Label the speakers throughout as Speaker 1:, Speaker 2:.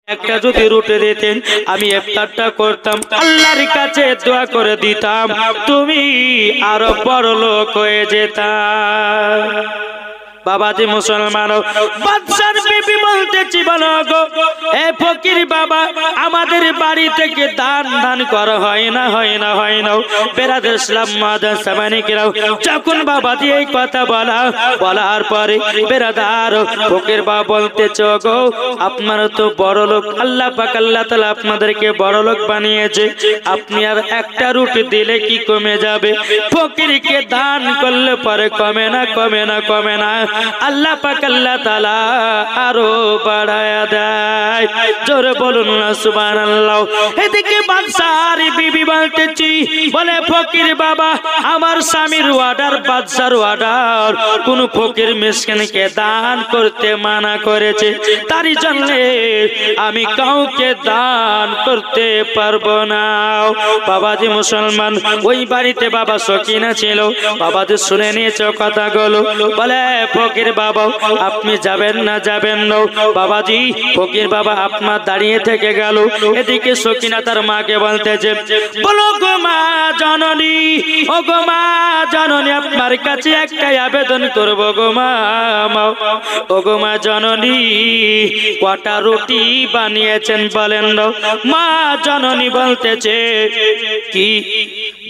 Speaker 1: একটা যদি রুটি দিতেন আমি ইফতারটা করতাম, আল্লাহর কাছে দোয়া করে দিতাম, তুমি আরো বড় লোক হয়ে যেতাম। বাবাজি মুসলমান, বাদশার বিবি বলতেছি, বলো গো এ ফকির বাবা, আমাদের বাড়ি থেকে দান করা হয় না বেরাদ ইসলাম মাদার সামানিকেরাও যখন বাবাজি এই কথা বলার পরে বেরাদার ফকির বাবা বলতেছ, গো আপনারা তো বড় লোক, আল্লাহ পাক আল্লাহ তাআলা আপনাদেরকে বড় লোক বানিয়েছে, আপনি আর একটা রুটি দিলে কি কমে যাবে? ফকিরকে দান করলে পরে কমে না আল্লাহ পাক আল্লাহ তাআলা আরো বাড়ায়া দেয়। জোরে বলুন না সুবহানাল্লাহ। এদিকে বাদশার বিবি বলতেছি, বলে ফকির বাবা, আমার স্বামীর অর্ডার, বাদশার অর্ডার, কোন ফকির মিসকিনকে দান করতে মানা করেছে, তারই জন্য আমি কাউকে দান করতে পারবো না। বাবাজি মুসলমান, ওই বাড়িতে বাবা সকিনা ছিল, বাবাজি শুনে নিয়েছে কথাগুলো, বলে ফকির বাবা আপনি যাবেন না বাবাজি। ফকির বাবা আপনার দাঁড়িয়ে থেকে গেল। এদিকে সকিনা তার মাকে বলতেছে, বলো গো মা জননী, ও গো মা জননী, আপনার কাছে একটা আবেদন করব গো মা, ও গো মা জননী, কটা রুটি বানিয়েছেন বলেন? মা জননী বলতেছে, কি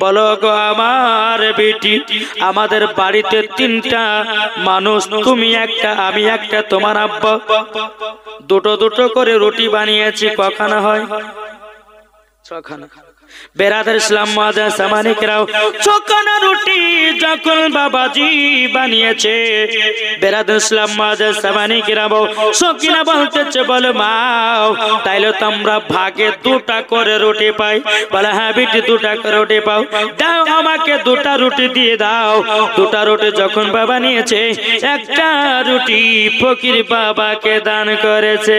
Speaker 1: বলো গো আমার বেটি, আমাদের বাড়িতে 3টা মানুষ, তুমি একটা আমি একটা, তোমার আব্বা, দুটো করে রুটি বানিয়েছি, কখানা হয়? 6খানা। বেরাদার ইসলাম মাদার সামানিকরাও 6খানা রুটি যখন বাবাজি বানিয়েছে, বেরাদার ইসলাম মাদার সামানিকরাও সকিনা বলতেছে, বলে মা তাইলে তো আমরা ভাগে 2টা করে রুটি পাই। বলে হ্যাঁ বেটি 2টা করে রুটি পাও, দাও আমাকে 2টা রুটি দিয়ে দাও। 2টা রুটি যখন বাবা নিয়েছে, একটা রুটি ফকির বাবাকে দান করেছে।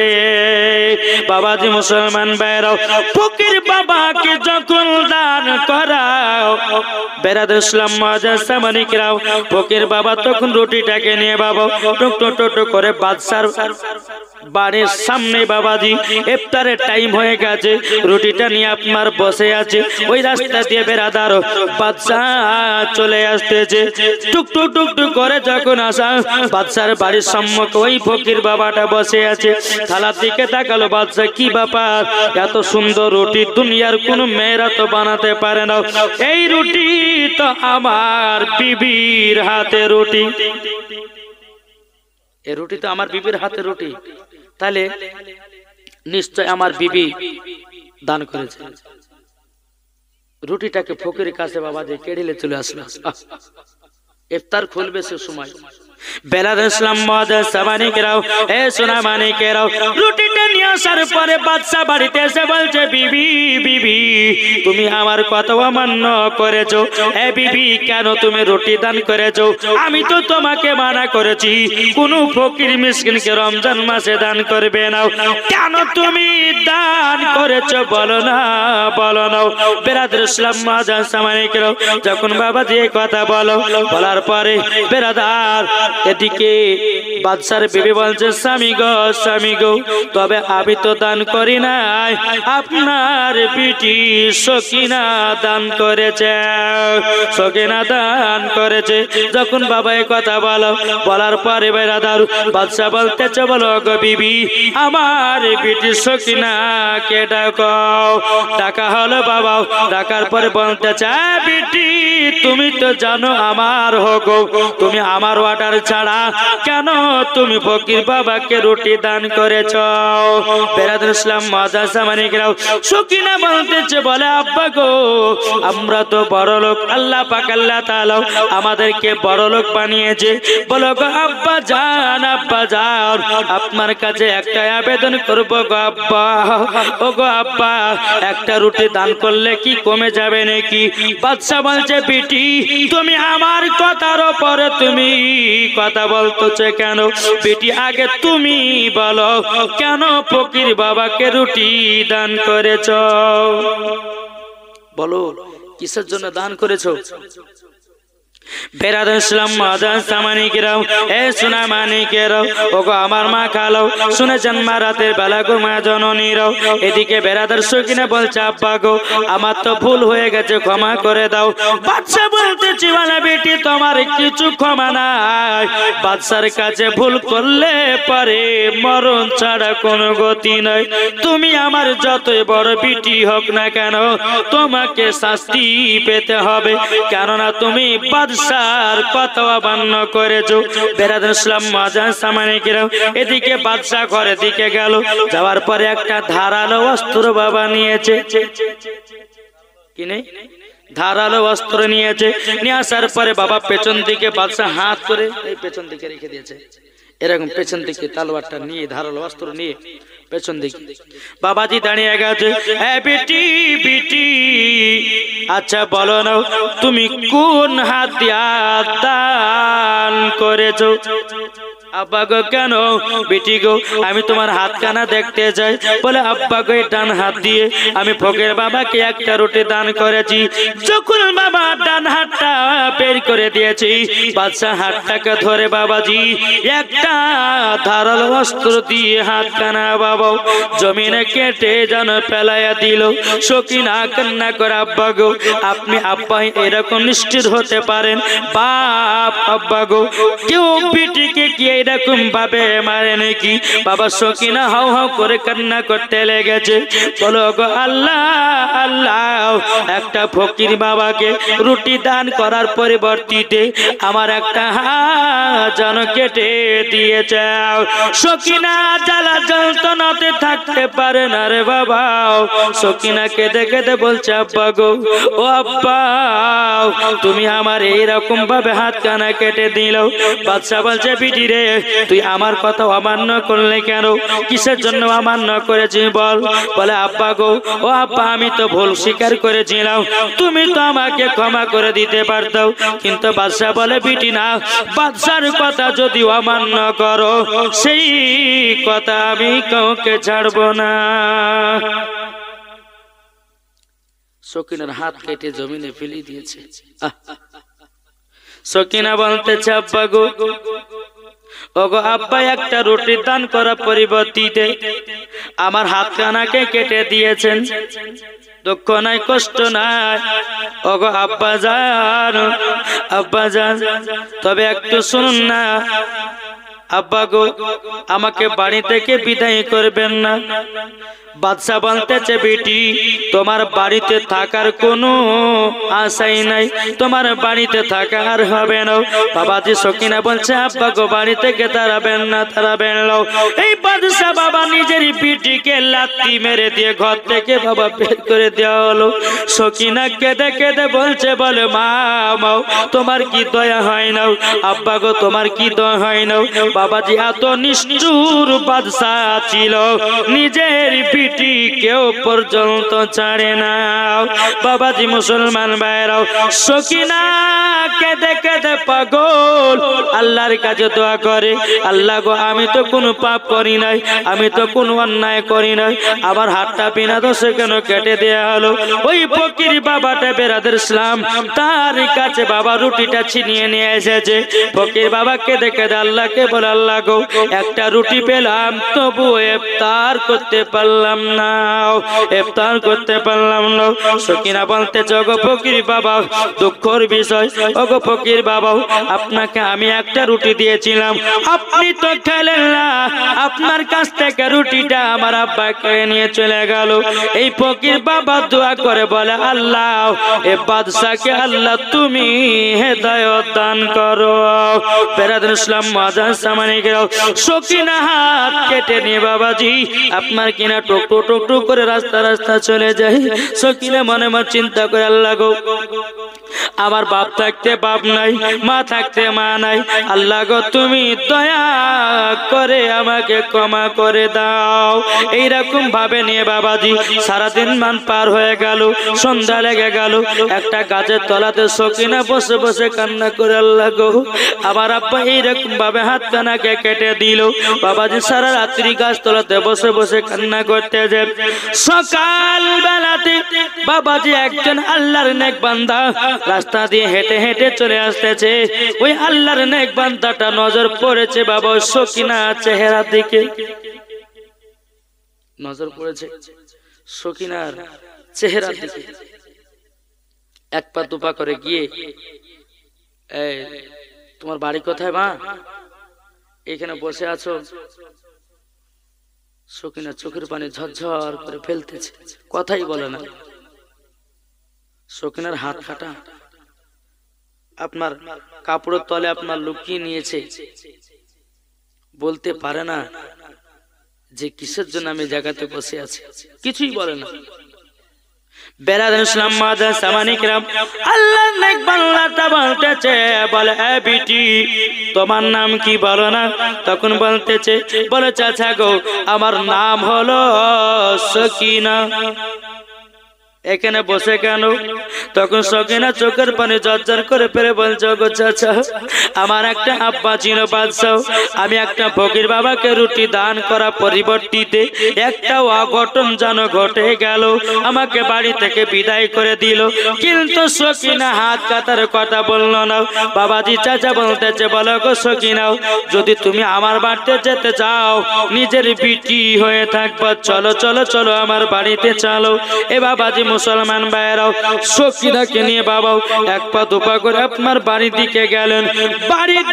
Speaker 1: বাবাজি মুসলমান ভাইরাও, ফকির বাবাকে যখন দান করাও, বেরাদার ইসলাম মাদার সামানিকরাও ফকির বাবা তখন রুটিটাকে নিয়ে বাবা টোটো করে বাদশার বাড়ির সামনে, বাবাজি ইফতারের টাইম হয়ে গেছে, রুটিটা নিয়ে আপনার বসে আছে, ওই রাস্তা দিয়ে বেরাদার বাদশা চলে আসতেছে, টুক করে যখন আসা বাদশার বাড়ির সম্মুখে ওই ফকির বাবাটা বসে আছে, থালার দিকে তাকালো বাদশা, কি ব্যাপার, এত সুন্দর রুটি দুনিয়ার কোন মেয়েরা তো বানাতে পারে না, এই রুটি তো আমার বিবির হাতে রুটি, এই রুটি তো আমার বিবির হাতে রুটি, তাহলে নিশ্চয় আমার বিবি দান করেছে। রুটিটাকে ফকিরের কাছে বাবাজি কেড়ে চলে আসলো। ইফতার খুলবে সে সময় বেরাদার ইসলাম মাদার সামানিকরাও, এ সোনা মানিকেরাও, রুটিটা নিয়ে আসার পরে বাদশা বাড়িতে এসে বলছে, বিবি তুমি আমার কথা অমান্য করেছো, এ বিবি কেন তুমি রুটি দান করেছো? আমি তো তোমাকে মানা করেছি কোন ফকির মিসকিনকে রমজান মাসে দান করবে না, কেন তুমি দান করেছো বলো না। বেরাদার ইসলাম মাদার সামানিকরাও যখন বাবাজি এই কথা বলার পরে বেরাদার এদিকে বাদশার বিবি বলছে, স্বামী গো তবে আমি তো দান করি নাই, আপনার বিটি সকিনা দান করেছে। যখন বাবা এই কথা বলার পরে বেরাদার বাদশা বলতেছে, বলো গো বিবি, আমার বিটি সকিনা কে ডাকা হলো বাবা। ডাকার পরে বলতেছে, বিটি তুমি তো জানো আমার হুকুম, তুমি আমার অর্ডার ছাড়া কেন তুমি ফকির বাবাকে রুটি দান করেছ? বেরাদার ইসলাম মাদার সামানিকরাও সকিনা বলতেছে, বলে আব্বা গো আমরা তো বড় লোক, আল্লাহ পাক আল্লাহ তাআলা আমাদেরকে বড় লোক বানিয়েছে। বলো গো আব্বা জান আপনার কাছে একটা আবেদন করব গো আব্বা, ও গো আব্বা একটা রুটি দান করলে কি কমে যাবে নাকি? বাদশা বলছে, বেটি তুমি আমার কথার উপরে তুমি কথা বলতেছে কেন? বেটি আগে তুমি বলো, কেন ফকির বাবাকে রুটি দান করেছ? বলো কিসের জন্য দান করেছো? বেরাদুল ইসলাম মাদান সামানিকেরাও এ সোনা মানিকেরাও ওগো আমার মা খালো শুনেছেন মা রাতের বেলা গো মা জননীরাও এদিকে বেরাদার সকিনা বলছে আব্বা গো আমার তো ভুল হয়ে গেছে ক্ষমা করে দাও বাদশা বলতেছি ওয়ালা বেটি তোমার কিছু ক্ষমা নাই বাদশার কাছে ভুল করলে পারে মরণ ছাড়া কোনো গতি নাই তুমি আমার যতই বড় বেটি হোক না কেন তোমাকে শাস্তি পেতে হবে কেননা তুমি বাদশার কথা অমান্য করেছো বেরাদুল ইসলাম মাজান সামানিকেরাও এদিকে বাদশা ঘরের দিকে গেল যাওয়ার পরে একটা ধারালো অস্ত্র বাবা নিয়েছে কিনে ধারালো অস্ত্র নিয়েছে নিয়ে আসার পরে বাবা পেছন দিকে বাদশা হাত করে এই পেছন দিকে রেখে দিয়েছে এরকম পেছন দিকে তলোয়ারটা নিয়ে ধারালো অস্ত্র নিয়ে পেছন দিকে বাবাজি দাঁড়িয়ে গেছে বেটি বেটি আচ্ছা বলো না তুমি কোন হাত দিয়া দান করেছো আব্বা গো কেন বেটি গো আমি তোমার হাত কানা দেখতে যাই বলে আব্বা গো ডান হাত দিয়ে আমি ফকির বাবাকে একটা রুটি দান করেছি যখন বাবা ডান হাতটা বের করে দিয়েছি বাদশা হাতটাকে ধরে বাবাজি একটা ধারালো অস্ত্র দিয়ে হাত কানা বাবা জমিনে কেটে যেন ফেলাইয়া দিল সকিনা কান্না করে আব্বা গো আপনি আব্বা এরকম নিশ্চিত হতে পারেন বাপ আব্বা গো কেউ বেটিকে কি এরকম ভাবে মারে নাকি বাবা সকিনা হাউ হাউ করে কান্না করতে লেগেছে বলো গো আল্লাহ আল্লাহ একটা ফকির বাবাকে রুটি দান করার পরিবর্তে আমার একটা হাত যেন কেটে দিয়ে যাও সকিনা জ্বালা যন্ত্রণাতে থাকতে পারে না রে বাবা সকিনা কেঁদে কেঁদে বলছে আব্বা গো ও আব্বা তুমি আমার এইরকম ভাবে হাত কানা কেটে দিল বাদশা বলছে বিটি রে তুই আমার কথা অমান্য করলে কেন কিসের জন্য অমান্য করেছি বল বলে আব্বা গো ও আব্বা আমি তো ভুল স্বীকার করেছিলাম তুমি তো আমাকে ক্ষমা করে দিতে পারতো কিন্তু বাদশা বলে বিটি না বাদশার কথা যদি অমান্য করো সেই কথা আমি কাউকে ছাড়বো না সকিনার হাত কেটে জমিনে ফেলে দিয়েছে সকিনা বলতেছে আব্বা গো ওগো আব্বা একটা রুটি দান করা পরিবর্তে আমার হাত কানাকে কেটে দিয়েছেন দুঃখ নাই কষ্ট নাই ওগো আব্বা জান তবে একটু শুনুন না আব্বা গো আমাকে বাড়ি থেকে বিদায় করবেন না বাদশা বলতেছে বেটি তোমার বাড়িতে থাকার কোনো আশাই নাই তোমার বাড়িতে থাকা আর হবে না বাবাজি সকিনা বলছে আব্বা গো বাড়ি থেকে তাড়াবেন না এই বাদশা বাবা নিজের বেটিকে লাথি মেরে দিয়ে ঘর থেকে বাবা বের করে দেওয়া হলো সকিনা কেঁদে কেঁদে বলছে বলে মা তোমার কি দয়া হয় না আব্বা গো তোমার কি দয়া হয় না বাবাজি এত নিষ্ঠুর বাদশা ছিল নিজের বেটি কেউ পর্যন্ত ছাড়ে না বাবাজি মুসলমান ভাইরাও সকিনা কেঁদে কেঁদে পাগল আল্লাহর কাছে দোয়া করে আল্লাহ গো আমি তো কোনো পাপ করি নাই আমি তো কোনো অন্যায় করি নাই আমার হাতটা বিনা দোষে কেন কেটে দেয়া হলো ওই ফকির বাবাটা বেরাদুল ইসলাম তার কাছে বাবা রুটিটা ছিনিয়ে নিয়ে এসেছে ফকির বাবা কেঁদে কেঁদে আল্লাহকে বলে আল্লাহ গো একটা রুটি পেলাম তবু ইফতার করতে পারলাম না ইফতার করতে পারলাম না সকিনা বলতে জগ ফকির বাবা দুঃখের বিষয় ওগো ফকির বাবা আপনাকে আমি একটা রুটি দিয়েছিলাম আপনি তো খেলেন না আপনার কাছ থেকে রুটিটা আমার আব্বাকে নিয়ে চলে গেল এই ফকির বাবা দোয়া করে বলে আল্লাহ এ বাদশাকে আল্লাহ তুমি হেদায়েত দান করো বেরাদুল ইসলাম মাজান সামানিকেরাও সকিনা হাত কেটে নিয়ে বাবাজি আপনার কিনা টুকটু টুকটু করে রাস্তা রাস্তা চলে যায় সকিনা মনে মনে চিন্তা করে আল্লাহ গো আমার বাপ থাকতে বাপ নাই মা থাকতে মা নাই আল্লাহ গো তুমি দয়া করে আমাকে ক্ষমা করে দাও এইরকম ভাবে নিয়ে বাবাজি সারাদিন মান পার হয়ে গেল সন্ধ্যা লেগে গেল একটা গাছের তলাতে সকিনা বসে বসে কান্না করে আল্লাহ গো আমার আব্বা এইরকম ভাবে হাত কানা হাতখানাকে কেটে দিল। বাবাজি সারা রাত্রি গাছতলাতে বসে বসে কান্না করতেছে। সকাল বেলাতে বাবাজি একজন আল্লাহর নেক বান্দা রাস্তা দিয়ে হেঁটে হেঁটে চলে আসতেছে। ওই আল্লাহর নেক বান্দাটা নজর পড়েছে বাবা সকিনা চেহারা দিকে, নজর পড়েছে সকিনার চেহারা দিকে। এক পা দুপা করে গিয়ে, এই তোমার বাড়ি কোথায় মা? এখানে বসে আছো? সকিনা চোখের পানি ঝরঝর করে ফেলতেছে, কথাই বলে না। সকিনার হাত কাটা, আপনার কাপড়ের তলে আপনার লুকিয়ে নিয়েছে, বলতে পারে না যে কিসের জন্য আমি জায়গাতে বসে আছি, কিছুই বলে না। বেরাদার ইসলাম মাদার সামানিকরাম, আল্লাহর নেক বান্দাটা বলতেছে, বলে এ বিটি তোমার নাম কি বলো না? তখন বলতেছে, বলে চাচা গো আমার নাম হলো সকিনা। এখানে বসে কেন? তখন সকিনা চোখের পানি জর্জর করে ফেলে বলছে, গো চাচা আমার একটা আব্বা ছিল বাদশাহ, আমি একটা ফকির বাবাকে রুটি দান করা পরিবর্তিতে একটা অঘটন যেন ঘটে গেল, আমাকে বাড়ি থেকে বিদায় করে দিল। কিন্তু সকিনা হাত কাটার কথা বলল না। বাবাজি চাচা বলতেছে, বলো গো সকিনা যদি তুমি আমার বাড়িতে যেতে চাও, নিজের বিটি হয়ে থাকবা, চলো চলো চলো আমার বাড়িতে চলো। এ বাবাজি মুসলমান ভাইরাও সকিনাকে নিয়ে বাবাও এক পা দুপা করে আপনার বাড়ির দিকে গেলেন। বাড়ির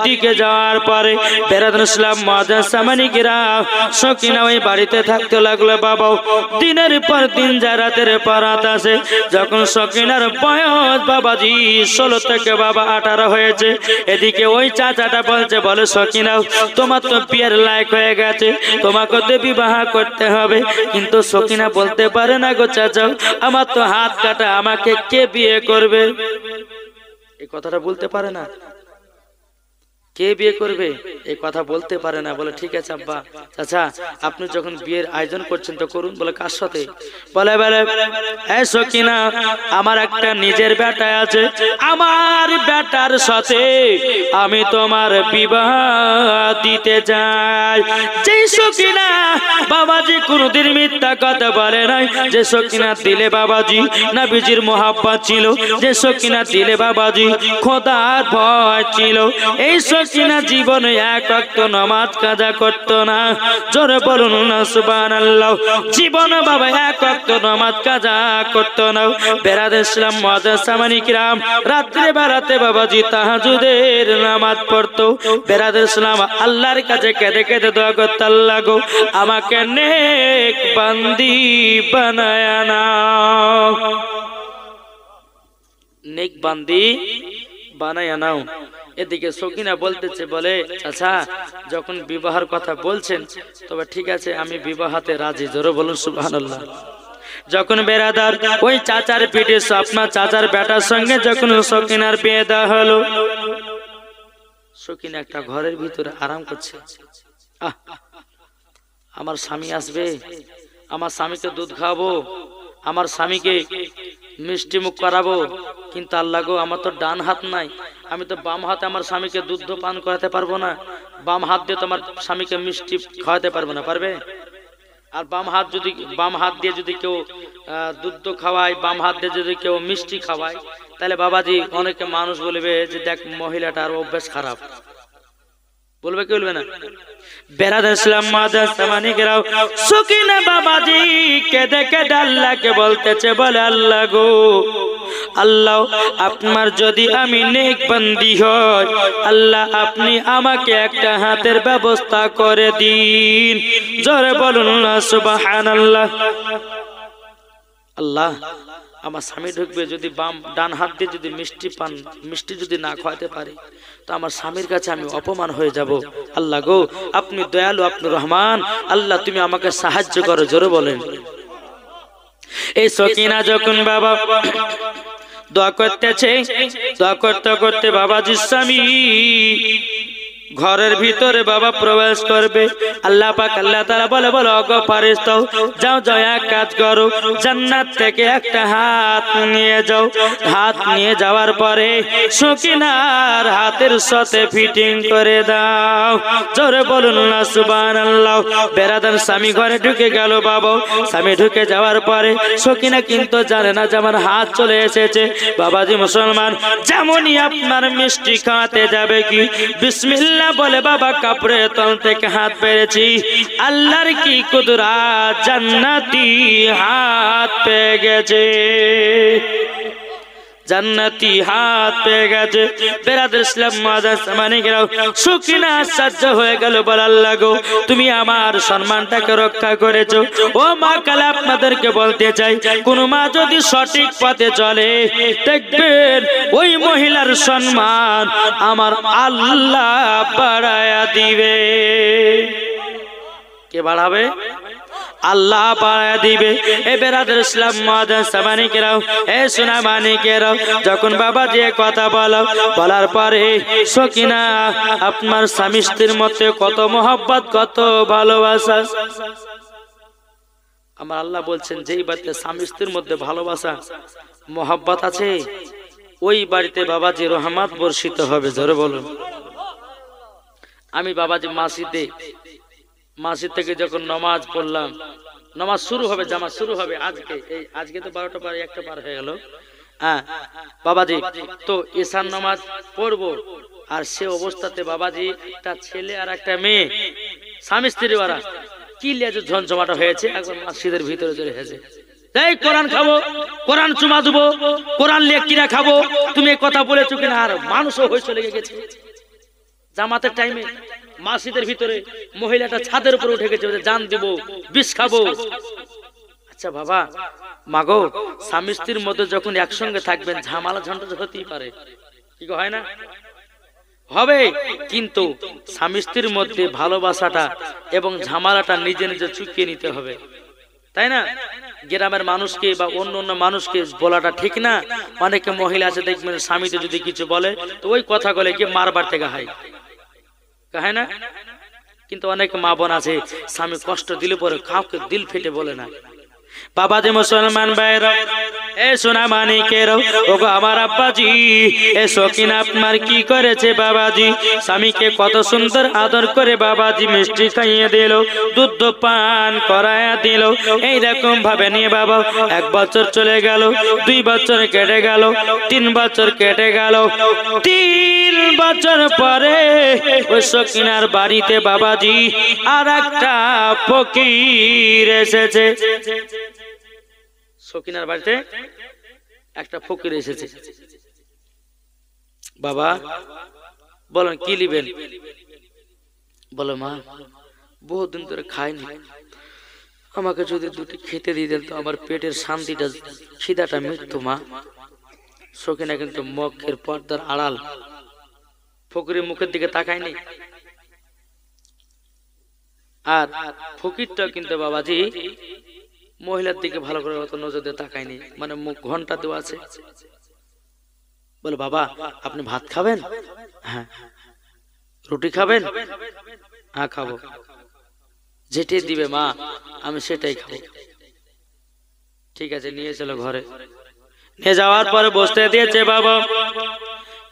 Speaker 1: দিকে যাওয়ার পরে বেরাদার ইসলাম মাদার সামানিকেরা সকিনা ওই বাড়িতে থাকতে লাগলো। বাবাও দিনের পর দিন যায়, রাতের পর রাত আসে। যখন সকিনার বয়স বাবাজি 16 থেকে বাবা 18 হয়েছে, এদিকে ওই চাচাটা বলছে, বলে সকিনা তোমার তো বিয়ের লায়ক হয়ে গেছে, তোমাকে তো বিবাহ করতে হবে। কিন্তু সকিনা বলতে পারে না, গো চাচা আমার তো হাত কাটা, আমাকে কে বিয়ে করবে? এই কথাটা বলতে পারে না। কে বিয়ে করবে এই কথা বলতে পারে না। বলে ঠিক আছে আব্বা, চাচা আপনি যখন বিয়ের আয়োজন করছেন তো করুন। বলে কার সাথে? বলে এই সকিনা আমার একটা নিজের বেটা আছে, আমার বেটার সাথে আমি তোমার বিবাহ দিতে যাই। যে সকিনা বাবাজি কোনদিন মিথ্যা কথা বলে নাই, যে সকিনা দিলে বাবাজি নবীজির মোহাব্বত ছিল, যে সকিনা দিলে বাবাজি খোদার ভয় ছিল, এই সকিনা জীবনে এক ওয়াক্ত নামাজ কাজা করতো না। জোরে বলুন না সুবহানাল্লাহ। জীবনে বাবা এক ওয়াক্ত নামাজ কাজা করতো না। বেরাদার ইসলাম মাদার সামানিকরাম রাত্রে বেলাতে বাবাজি তাহাজ্জুদের নামাজ পড়তো। বেরাদার ইসলাম আল্লাহর কাছে কেঁদে কেঁদে দোয়া করতো, আল্লাহ গো আমাকে নেক বান্দি বানায় নাও, নেক বান্দি বানায় নাও। এদিকে সকিনা বলতেছে, বলে চাচা যখন বিবাহের কথা বলছেন তবে ঠিক আছে আমি বিবাহতে রাজি। জোরে বলুন সুবহানাল্লাহ। যখন বেরাদার ওই চাচার পিঠে আপনার চাচার বেটার সঙ্গে যখন সকিনার বিয়ে দেওয়া হলো, সকিনা একটা ঘরের ভিতরে আরাম করছে। আমার স্বামী আসবে, আমার স্বামীকে দুধ খাওয়াবো, আমার স্বামীকে মিষ্টি মুখ করাবো, কিন্তু আল্লাহ গো আমার তো ডান হাত নাই, আমি তো বাম হাতে আমার স্বামীকে দুধ পান করাতে পারবো না, বাম হাত দিয়ে তোমার স্বামীকে মিষ্টি খাওয়াতে পারবো না, পারবে? আর বাম হাত দিয়ে যদি কেউ দুধ খাওয়ায়, বাম হাত দিয়ে যদি কেউ মিষ্টি খাওয়ায়, তাহলে বাবাজি অনেকে মানুষ বলবে যে দেখ মহিলাটার অভ্যাস খারাপ, বলবে কি বলবে না? বেরাদার ইসলাম মাদার সামানিকরাও সকিনা বাবাজি কেঁদে কেঁদে আল্লাহকে বলতেছে, বলে আল্লাহ গো আল্লাহ আপনার যদি আমি নেক বান্দি হই, আল্লাহ আপনি আমাকে একটা হাতের ব্যবস্থা করে দিন। জোরে বলুন না সুবহানাল্লাহ। আল্লাহ আমার স্বামী ঢুকবে, যদি ডান হাত দিয়ে যদি মিষ্টি যদি না খাওয়াতে পারে তো আমার স্বামীর কাছে আমি অপমান হয়ে যাব। আল্লাহ গো আপনি দয়ালু, আপনি রহমান, আল্লাহ তুমি আমাকে সাহায্য করো। জোরে বলেন। এই সকিনা যখন বাবা দোয়া করতেছে, দোয়া করতে করতে বাবাজির স্বামী ঘরের ভিতরে বাবা প্রবেশ করবে। আল্লাহ পাক আল্লাহ তাআলা বলে, বলো ওগো ফেরেশতা যাও যাও এক কাজ করো, জান্নাত থেকে একটা হাত নিয়ে যাও। হাত নিয়ে যাওয়ার পরে সকিনার হাতের সাথে ফিটিং করে দাও। জোরে বলুন না সুবহানাল্লাহ। বেরাদার স্বামী ঘরে ঢুকে গেল বাবা। স্বামী ঢুকে যাওয়ার পরে সকিনা কিন্তু জানে না যে আমার হাত চলে এসেছে। বাবাজি মুসলমান, যেমনই আপনার মিষ্টি খাওয়াতে যাবে কি বিসমিল্লাহ বলে বাবা কাপড়ের তল থেকে হাত পেরেছি। আল্লাহর কি কুদরত, জান্নাতি হাত পেয়ে গেছে, জান্নাতি হাত পেয়ে গেছে। বেরাদার ইসলাম মুআজ্জাজ সামানিকেরাও সকিনা আশ্চর্য হয়ে গেল, বলে আল্লাহ গো তুমি আমার সম্মানটাকে রক্ষা করেছো। ও মা কালে আপনাদেরকে বলতে চাই, কোন মা যদি সঠিক পথে চলে দেখবেন ওই মহিলার সম্মান আমার আল্লাহ বাড়ায়া দিবে। কে বাড়াবে? আল্লাহ বাড়ায়া দিবে। এ বেরাদার ইসলাম মুআজ্জাজ সামানিকেরাও, এ সোনা মানিকেরাও, যখন বাবা যে কথা বলার পরে সকিনা আপনার স্বামী স্ত্রীর মধ্যে কত মহব্বত, কত ভালোবাসা। আমার আল্লাহ বলছেন যেই বাড়িতে স্বামী স্ত্রীর মধ্যে ভালোবাসা মহব্বত আছে ওই বাড়িতে বাবাজি রহমত বর্ষিত হবে। জোরে বলুন। আমি বাবাজি মাসিদ থেকে যখন নামাজ পড়লাম, নামাজ শুরু হবে, জামাত শুরু হবে আজকে তো 12টা পার 1টা পার হয়ে গেল। হ্যাঁ বাবাজি, তো ঈশান নামাজ পড়বো, আর সে অবস্থাতে বাবাজি একটা ছেলে আর একটা মেয়ে স্বামী স্ত্রী ওরা কি লেজে ঝনঝমাটা হয়েছে, একবার মসজিদের ভিতরে চলে এসেছে। এই কোরআন খাবো, কোরআন চুমা দেবো, কোরআন লেকিরা খাবো, তুমি এই কথা বলেছো কিনা? আর মানুষও হয়ে চলে গেছে জামাতের টাইমে। মসজিদের ভিতরে মহিলাটা ছাদের উপরে উঠে গেছে, জান দিব, বিষ খাবো। আচ্ছা বাবা মাগো, স্বামী স্ত্রীর মধ্যে যখন একসঙ্গে থাকবেন ঝামেলা ঝঞ্ঝাট হতেই পারে, কি হয় না? হবে, কিন্তু স্বামী স্ত্রীর মধ্যে ভালোবাসাটা এবং ঝামেলাটা নিজে নিজে চুকিয়ে নিতে হবে, তাই না? গ্রামের মানুষকে বা অন্য অন্য মানুষকে বলাটা ঠিক না। অনেকে মহিলা আছে দেখবেন স্বামীতে যদি কিছু বলে তো ওই কথা বলে গিয়ে মারবার থেকে হয় না, কিন্তু অনেক মা বোন আছে স্বামী কষ্ট দিলে পরে কাউকে দিল ফেটে বলে না। বাবাজি মুসলমান ভাইরা, এ সোনা মানিকেরাও, ওগো আমার আব্বাজি, এ সকিনা আপনার কি করেছে বাবাজি? স্বামীকে কত সুন্দর আদর করে বাবাজি মিষ্টি খাইয়ে দিল, দুধ পান করায়া দিল। এইরকম ভাবে নিয়ে বাবা 1 বছর চলে গেল, 2 বছর কেটে গেল, 3 বছর কেটে গেল। 3 বছর পরে ওই সকিনার বাড়িতে বাবাজি আর একটা ফকির এসেছে। সকিনার বাড়িতে একটা ফকির এসেছে। বাবা বলেন কি নিবেন? বলো মা বহুদিন ধরে খাইনি, আমাকে যদি 2টি খেতে দিতেন তো আমার পেটের শান্তিটা, খিদাটা মিটতো মা। সকিনা কিন্তু মুখের পর্দার আড়াল, ফকিরের মুখের দিকে তাকায়নি। আর ফকিরটা কিন্তু বাবাজি মহিলার দিকে ভালো করে অত নজর দিয়ে তাকায়নি, মানে মুখ ঘন্টা দেওয়া আছে। বলে বাবা আপনি ভাত খাবেন? হ্যাঁ। রুটি খাবেন? হ্যাঁ খাবো। যেটাই দিবে মা আমি সেটাই খাবো। ঠিক আছে, নিয়ে চলো ঘরে। নিয়ে যাওয়ার পরে বসতে দিয়েছে বাবা।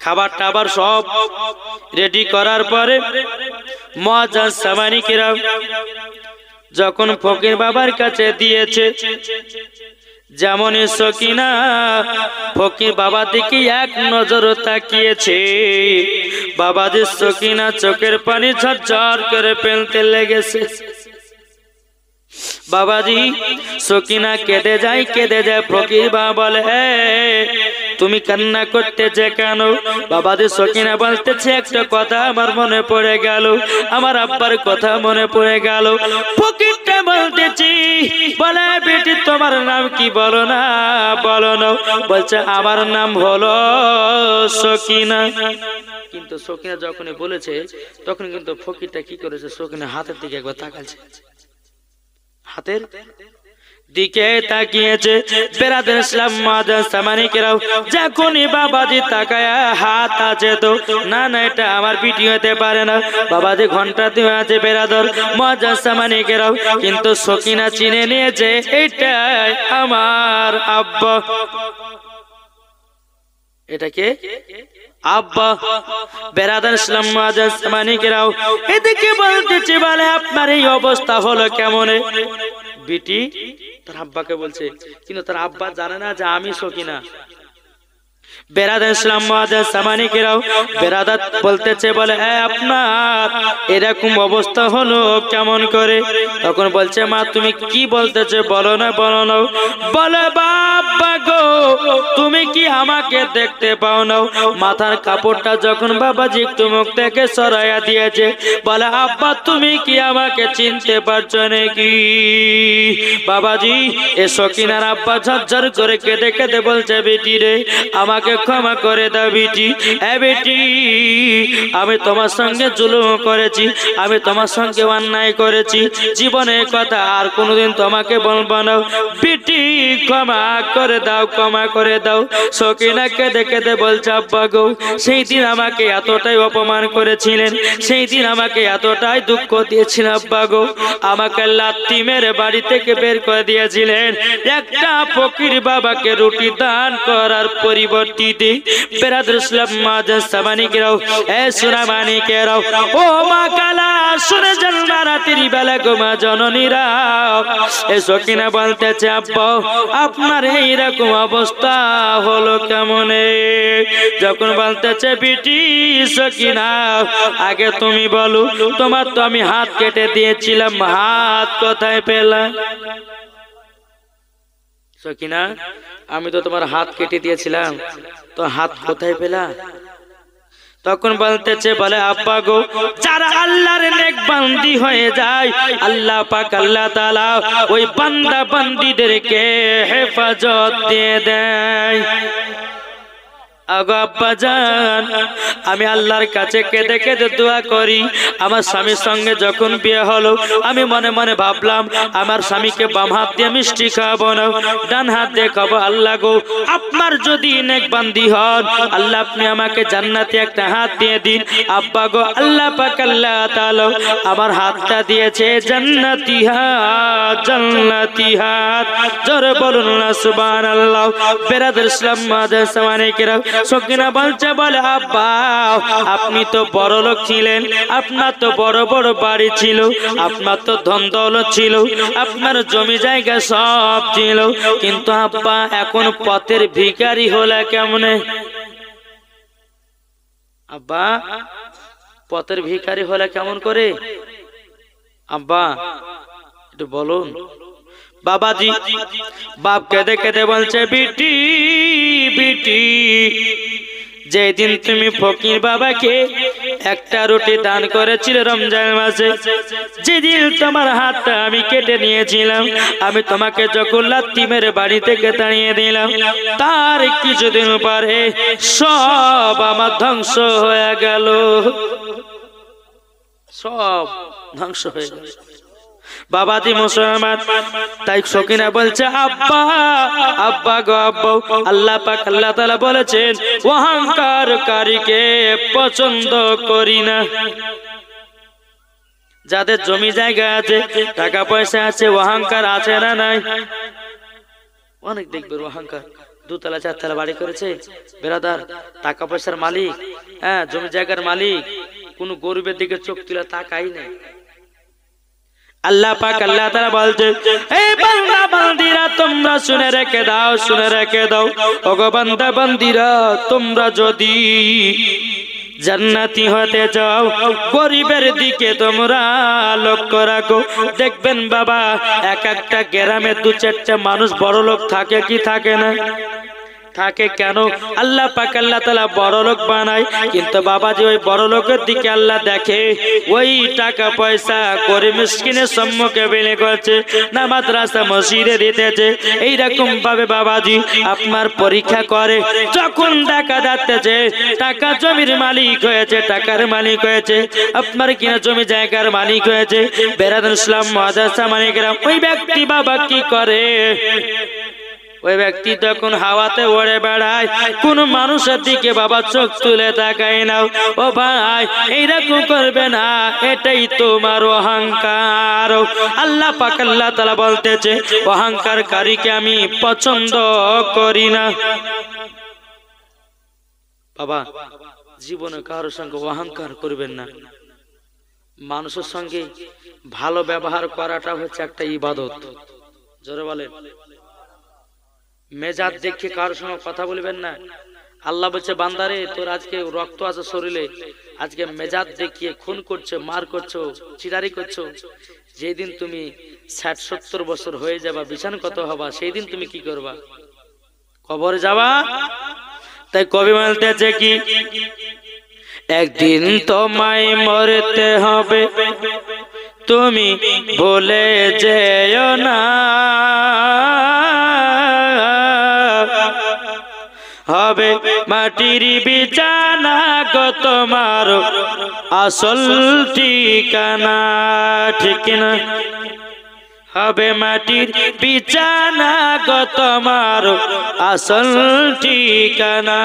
Speaker 1: খাবার টাবার সব রেডি করার পরে মুআজ্জাজ সামানিকেরা যখন ফকির বাবার কাছে দিয়েছে, যেমনই সকিনা ফকির বাবা দিকে এক নজর তাকিয়েছে, বাবাজি সকিনা চোখের পানি ঝরঝর করে ফেলতে লেগেছে। বাবাজি সকিনা কেঁদে যায়। ফকির বাবা বলে তুমি কান্না করতেছে কেন? বাবাজি সকিনা বলতেছে একটা কথা আমার মনে পড়ে গেল, আমার আব্বার কথা মনে পড়ে গেল। ফকিরটা বলতেছি, বলে বেটি তোমার নাম কি? বলো না। বলছে আমার নাম হলো সকিনা। কিন্তু সকিনা যখনই বলেছে তখন কিন্তু ফকিরটা কি করেছে, সকিনা হাতের দিকে একবার তাকাচ্ছে। হাতের দিকে তাকিয়েছে। বেরাদের ইসলাম মাদার সামানিকেরাও যখনই বাবাজি তাকায় হাত আছে তো না না এটা আমার ভিডিও হতে পারে না, বাবাজি ঘন্টা দিয়ে আছে বেরাদর মাদার সামানিকেরাও, কিন্তু সকিনা চিনে নিয়েছে এটাই আমার আব্বা। এটাকে আব্বা। বেরাদার ইসলাম মাদার সামানিকেরাও এদিকে বলতেছে বলে আপনার এই অবস্থা হলো কেমন? বিটি তার আব্বাকে বলছে, কিন্তু তার আব্বা জানে না যে আমি সকিনা। বেরাদার ইসলাম মাদার সামানিকেরাও বেরাদার বলতেছে বলে আপনার এরকম অবস্থা হলো কেমন করে? তখন বলছে মা তুমি কি বলতেছে বলো না বলো না। বলে বাবা গো তুমি কি আমাকে দেখতে পাও না? মাথার কাপড়টা যখন বাবাজি একটু মুখ থেকে সরাইয়া দিয়েছে, বলে আব্বা তুমি কি আমাকে চিনতে পারছো নাকি? বাবাজি এ সকিনার আব্বা ঝরঝর করে কেঁদে কেঁদে বলছে বেটি রে আমাকে ক্ষমা করে দাও বেটি। এ বেটি আমি তোমার সঙ্গে জুলুম করেছি, আমি তোমার সঙ্গে অন্যায় করেছি, জীবনে কথা আর কোনোদিন তোমাকে বলবো না বেটি, ক্ষমা করে দাও ক্ষমা করে দাও। সকিনা কেঁদে কেঁদে বলছে আব্বা গো সেই দিন আমাকে এতটাই অপমান করেছিলেন, সেই দিন আমাকে এতটাই দুঃখ দিয়েছিলেন আব্বা গো, আমাকে লাত্তি মেরে বাড়ি থেকে বের করে দিয়েছিলেন একটা ফকির বাবাকে রুটি দান করার পরিবর্তে। বেরাদার ইসলাম মাদার সামানিকেরাও এ সুনামানিকেরাও ও মা কালা শুনে যান রাতের বেলা গো মা জননীরা এ সকিনা বলতেছে আব্বা আপনার এইরকম অবস্থা হলো কেমনে? যখন বলতেছে বিটি সকিনা আগে তুমি বলো তোমার তো আমি হাত কেটে দিয়েছিলাম, হাত কোথায় পেলাম? সকিনা আমি তো তোমার হাত কেটে দিয়েছিলাম, তো হাত কোথায় পেলা? তখন বলতেছে বলে আব্বা গো যারা আল্লাহর নেক বান্দি হয়ে যায় আল্লাহ পাক আল্লাহ তাআলা ওই বান্দা বান্দীদেরকে হেফাজত দিয়ে দেয়। আগো আব্বা জান আমি আল্লাহর কাছে কেঁদে কেঁদে দোয়া করি, আমার স্বামীর সঙ্গে যখন বিয়ে হলো আমি মনে মনে ভাবলাম আমার স্বামীকে বাম হাত দিয়ে মিষ্টি খাওয়াবো না ডান হাত দিয়ে খাবো। আল্লাহ গো আপনার যদি নেক বান্দি হন আল্লাহ আপনি আমাকে জান্নাতে একটা হাত দিয়ে দিন। আব্বা গো আল্লাহ পাক আল্লাহ তাআলা আমার হাতটা দিয়েছে জান্নাতি হাত, জান্নাতি হাত, জোরে বলুন না সুবহানাল্লাহ। বেরাদার ইসলাম মাদার সামানিকেরাও সকিনা বলছে বলে আব্বা আপনি তো বড় লোক ছিলেন, আপনার তো বড় বড় বাড়ি ছিল, আপনার তো ধন দৌলত ছিল, আপনার জমি জায়গা সব ছিল, কিন্তু আব্বা এখন পথের ভিখারি হলো কেমনে? আব্বা পথের ভিখারি হলো কেমন করে? আব্বা একটু বলুন। বাবাজি বাপ কেঁদে কেঁদে বলছে বিটি বিটি যেদিন তুমি ফকির বাবাকে একটা রুটি দান করেছিলে রমজান মাসে, যেদিন তোমার হাতটা আমি কেটে নিয়েছিলাম, আমি তোমাকে যখন লাত্তি মেরে বাড়ি থেকে তাড়িয়ে দিলাম, তার কিছুদিন পরে সব আমার ধ্বংস হয়ে গেল, সব ধ্বংস হয়ে গেল। বাবাজি মুসলমান তাই সকিনা বলছে আব্বা আব্বা গো আব্বা আল্লাহ পাক আল্লাহ তাআলা বলেছেন অহংকারকারীকে পছন্দ করি না। যাদের জমি জায়গা আছে টাকা পয়সা আছে অহংকার আছে না নাই? অনেক দেখবেন অহংকার, দুতলা চারতলা বাড়ি করেছে বেরাদার, টাকা পয়সার মালিক, হ্যাঁ জমি জায়গার মালিক, কোন গরিবের দিকে চোখ তুলে তাকাই নাই। আল্লাহ পাক আল্লাহ তাআলা বলছে এই বান্দা বান্দীরা তোমরা শুনে রেখে দাও, শুনে রেখে দাও ওগো বান্দা বান্দীরা তোমরা যদি জান্নাতি হতে যাও গরিবের দিকে তোমরা লক্ষ্য রাখো। দেখবেন বাবা এক একটা গ্রামে দু চারটা মানুষ বড় লোক থাকে কি থাকে না? থাকে কেন? আল্লাহ পাক আল্লাহ তাআলা বড় লোক বানায়, কিন্তু বাবাজি ওই বড় লোকের দিকে আল্লাহ দেখে ওই টাকা পয়সা গরিব মিসকিনের সম্মুখে বিলি করছে না মাদ্রাসা মসজিদে দিতেছে। এইরকম ভাবে বাবাজি আপনার পরীক্ষা করে, যখন দেখা যাচ্ছে টাকা জমির মালিক হয়েছে, টাকার মালিক হয়েছে, আপনার কিনা জমি জায়গার মালিক হয়েছে, বেরাদুল ইসলাম মাদ্রাসা মালিকরা, ওই ব্যক্তি বাবা কি করে? ওই ব্যক্তি তখন হাওয়াতে উড়ে বেড়ায়, কোন মানুষের দিকে বাবা চোখ তুলে তাকায় না। ও ভাই এইরকম করবে না, এটাই তোমার অহংকার। আল্লাহ পাক আল্লাহ তাআলা বলতেছে অহংকারকারীকে আমি পছন্দ করি না। বাবা জীবনে কারোর সঙ্গে অহংকার করবেন না। মানুষের সঙ্গে ভালো ব্যবহার করাটা হচ্ছে একটা ইবাদত। জোরে বলেন। মেজাজ দেখে কারোর সঙ্গে কথা বলবেন না। আল্লাহ বলছে বান্দারে তোর আজকে রক্ত আছে শরীরে, আজকে মেজাজ দেখিয়ে খুন করছো, মার করছো, চিরারি করছো, যেদিন তুমি ৬০-৭০ বছর হয়ে যাবা, বিছান কত হবা, সেই দিন তুমি কি করবা? কবরে যাবা। তাই কবি বলতেছে কি, একদিন তোমায় মরতে হবে, তুমি ভুলে যেও না, হবে মাটির বিছানা গো তোমার আসল ঠিকানা। ঠিক না? হবে মাটির বিছানা গো তোমার আসল ঠিকানা।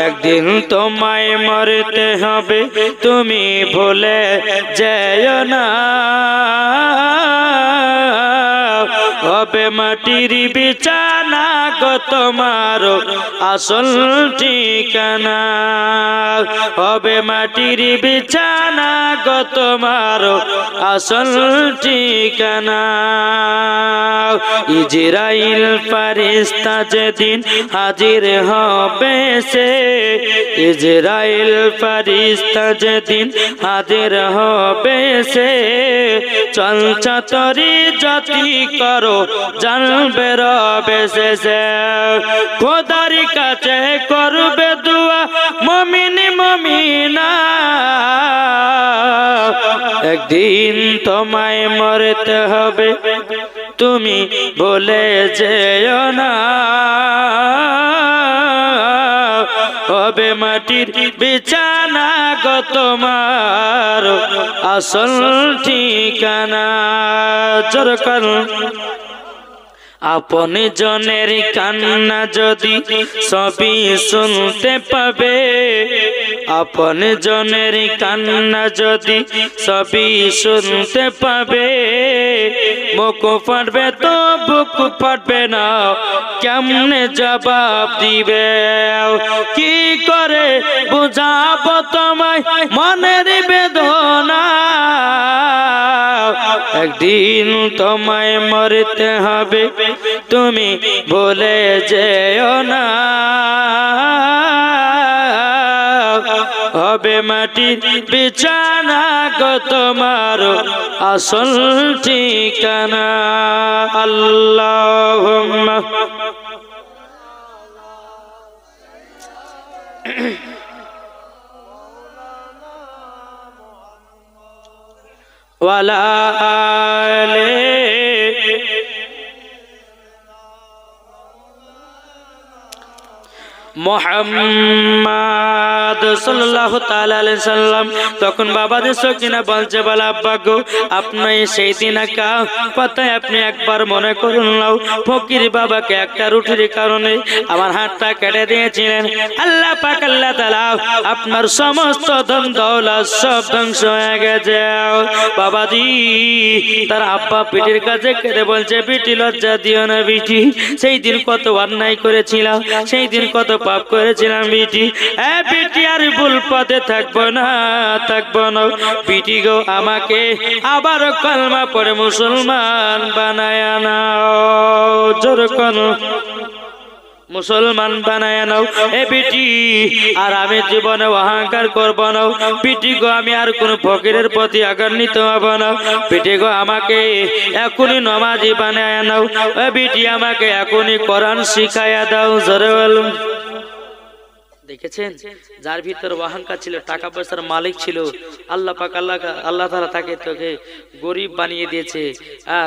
Speaker 1: একদিন তোমায় মরতে হবে, তুমি ভুলে যেও না, হবে মাটির বিছানা গো তোমার আসল ঠিকানা। হবে মাটির বিছানা গো তোমার আসল ঠিকানা। ইজরাইল ফেরেশতা যেদিন হাজির হবে সে, ইজরাইল ফেরেশতা যেদিন হাজির হবে সে, চলচাতরি জাতি করো জানবে রবে শেষে। খোদার কাছে করবে দুয়া মুমিন মুমিনা, একদিন তোমায় মরতে হবে, তুমি ভুলে যেও না, হবে মাটির বিছানা গো তোমার আসল ঠিকানা। জোরে করুন। আপন জনের কান্না যদি সবই শুনতে পাবে, আপন জনের কান্না যদি সবই শুনতে পাবে, মুখ ফাটবে তো বুক ফাটবে না, কেমনে জবাব দিবে? কি করে বুঝাবো তোমায় মনের বেদনা, একদিন তোমায় মরতে হবে, তুমি ভুলে যেও না, হবে মাটির বিছানা গো তোমার আসল ঠিকানা। আল্লাহুম্মা ওয়ালা আলে মুহাম্মদ সাল্লাল্লাহু তাআলা আলাইহি সাল্লাম। তখন বাবাদের সকিনা বলছে, বলে আব্বা গো, আপনি সেই দিন কথা আপনি একবার মনে করুন নাও, ফকির বাবাকে একটা রুটির কারণে আমার হাতটা কেটে দিয়েছিলেন। আল্লাহ পাক আল্লাহ তাআলা আপনার সমস্ত ধন দৌলত সব ধ্বংস হয়ে গেছে। বাবাজি তার আব্বা পিটির কাছে কেঁদে বলছে, বিটি লজ্জা দিও না বিটি, সেই দিন কত অন্যায় করেছিলাম, সেই দিন কত পাপ করেছিলাম বিটি। বিটি আর ভুল পথে থাকবো না, থাকবো না বিটি গো, আমাকে আবার কলমা পড়ে মুসলমান বানায় নাও। জোর করো। মুসলমান বানায় নাও এ বিটি। আর আমি জীবনে অহংকার করব না বিটি গো, আমি আর কোন ফকিরের প্রতি আগান্বিত হব না বিটি গো। আমাকে এখনই নামাজি বানায় নাও এ বিটি, আমাকে এখনই কোরআন শিখাইয়া দাও। জোরে বলুন। দেখেছেন যার ভিতর অহংকার ছিল, টাকা পয়সার মালিক ছিল, আল্লাহ পাক আল্লাহ তাআলা তাকে তোকে গরিব বানিয়ে দিয়েছে,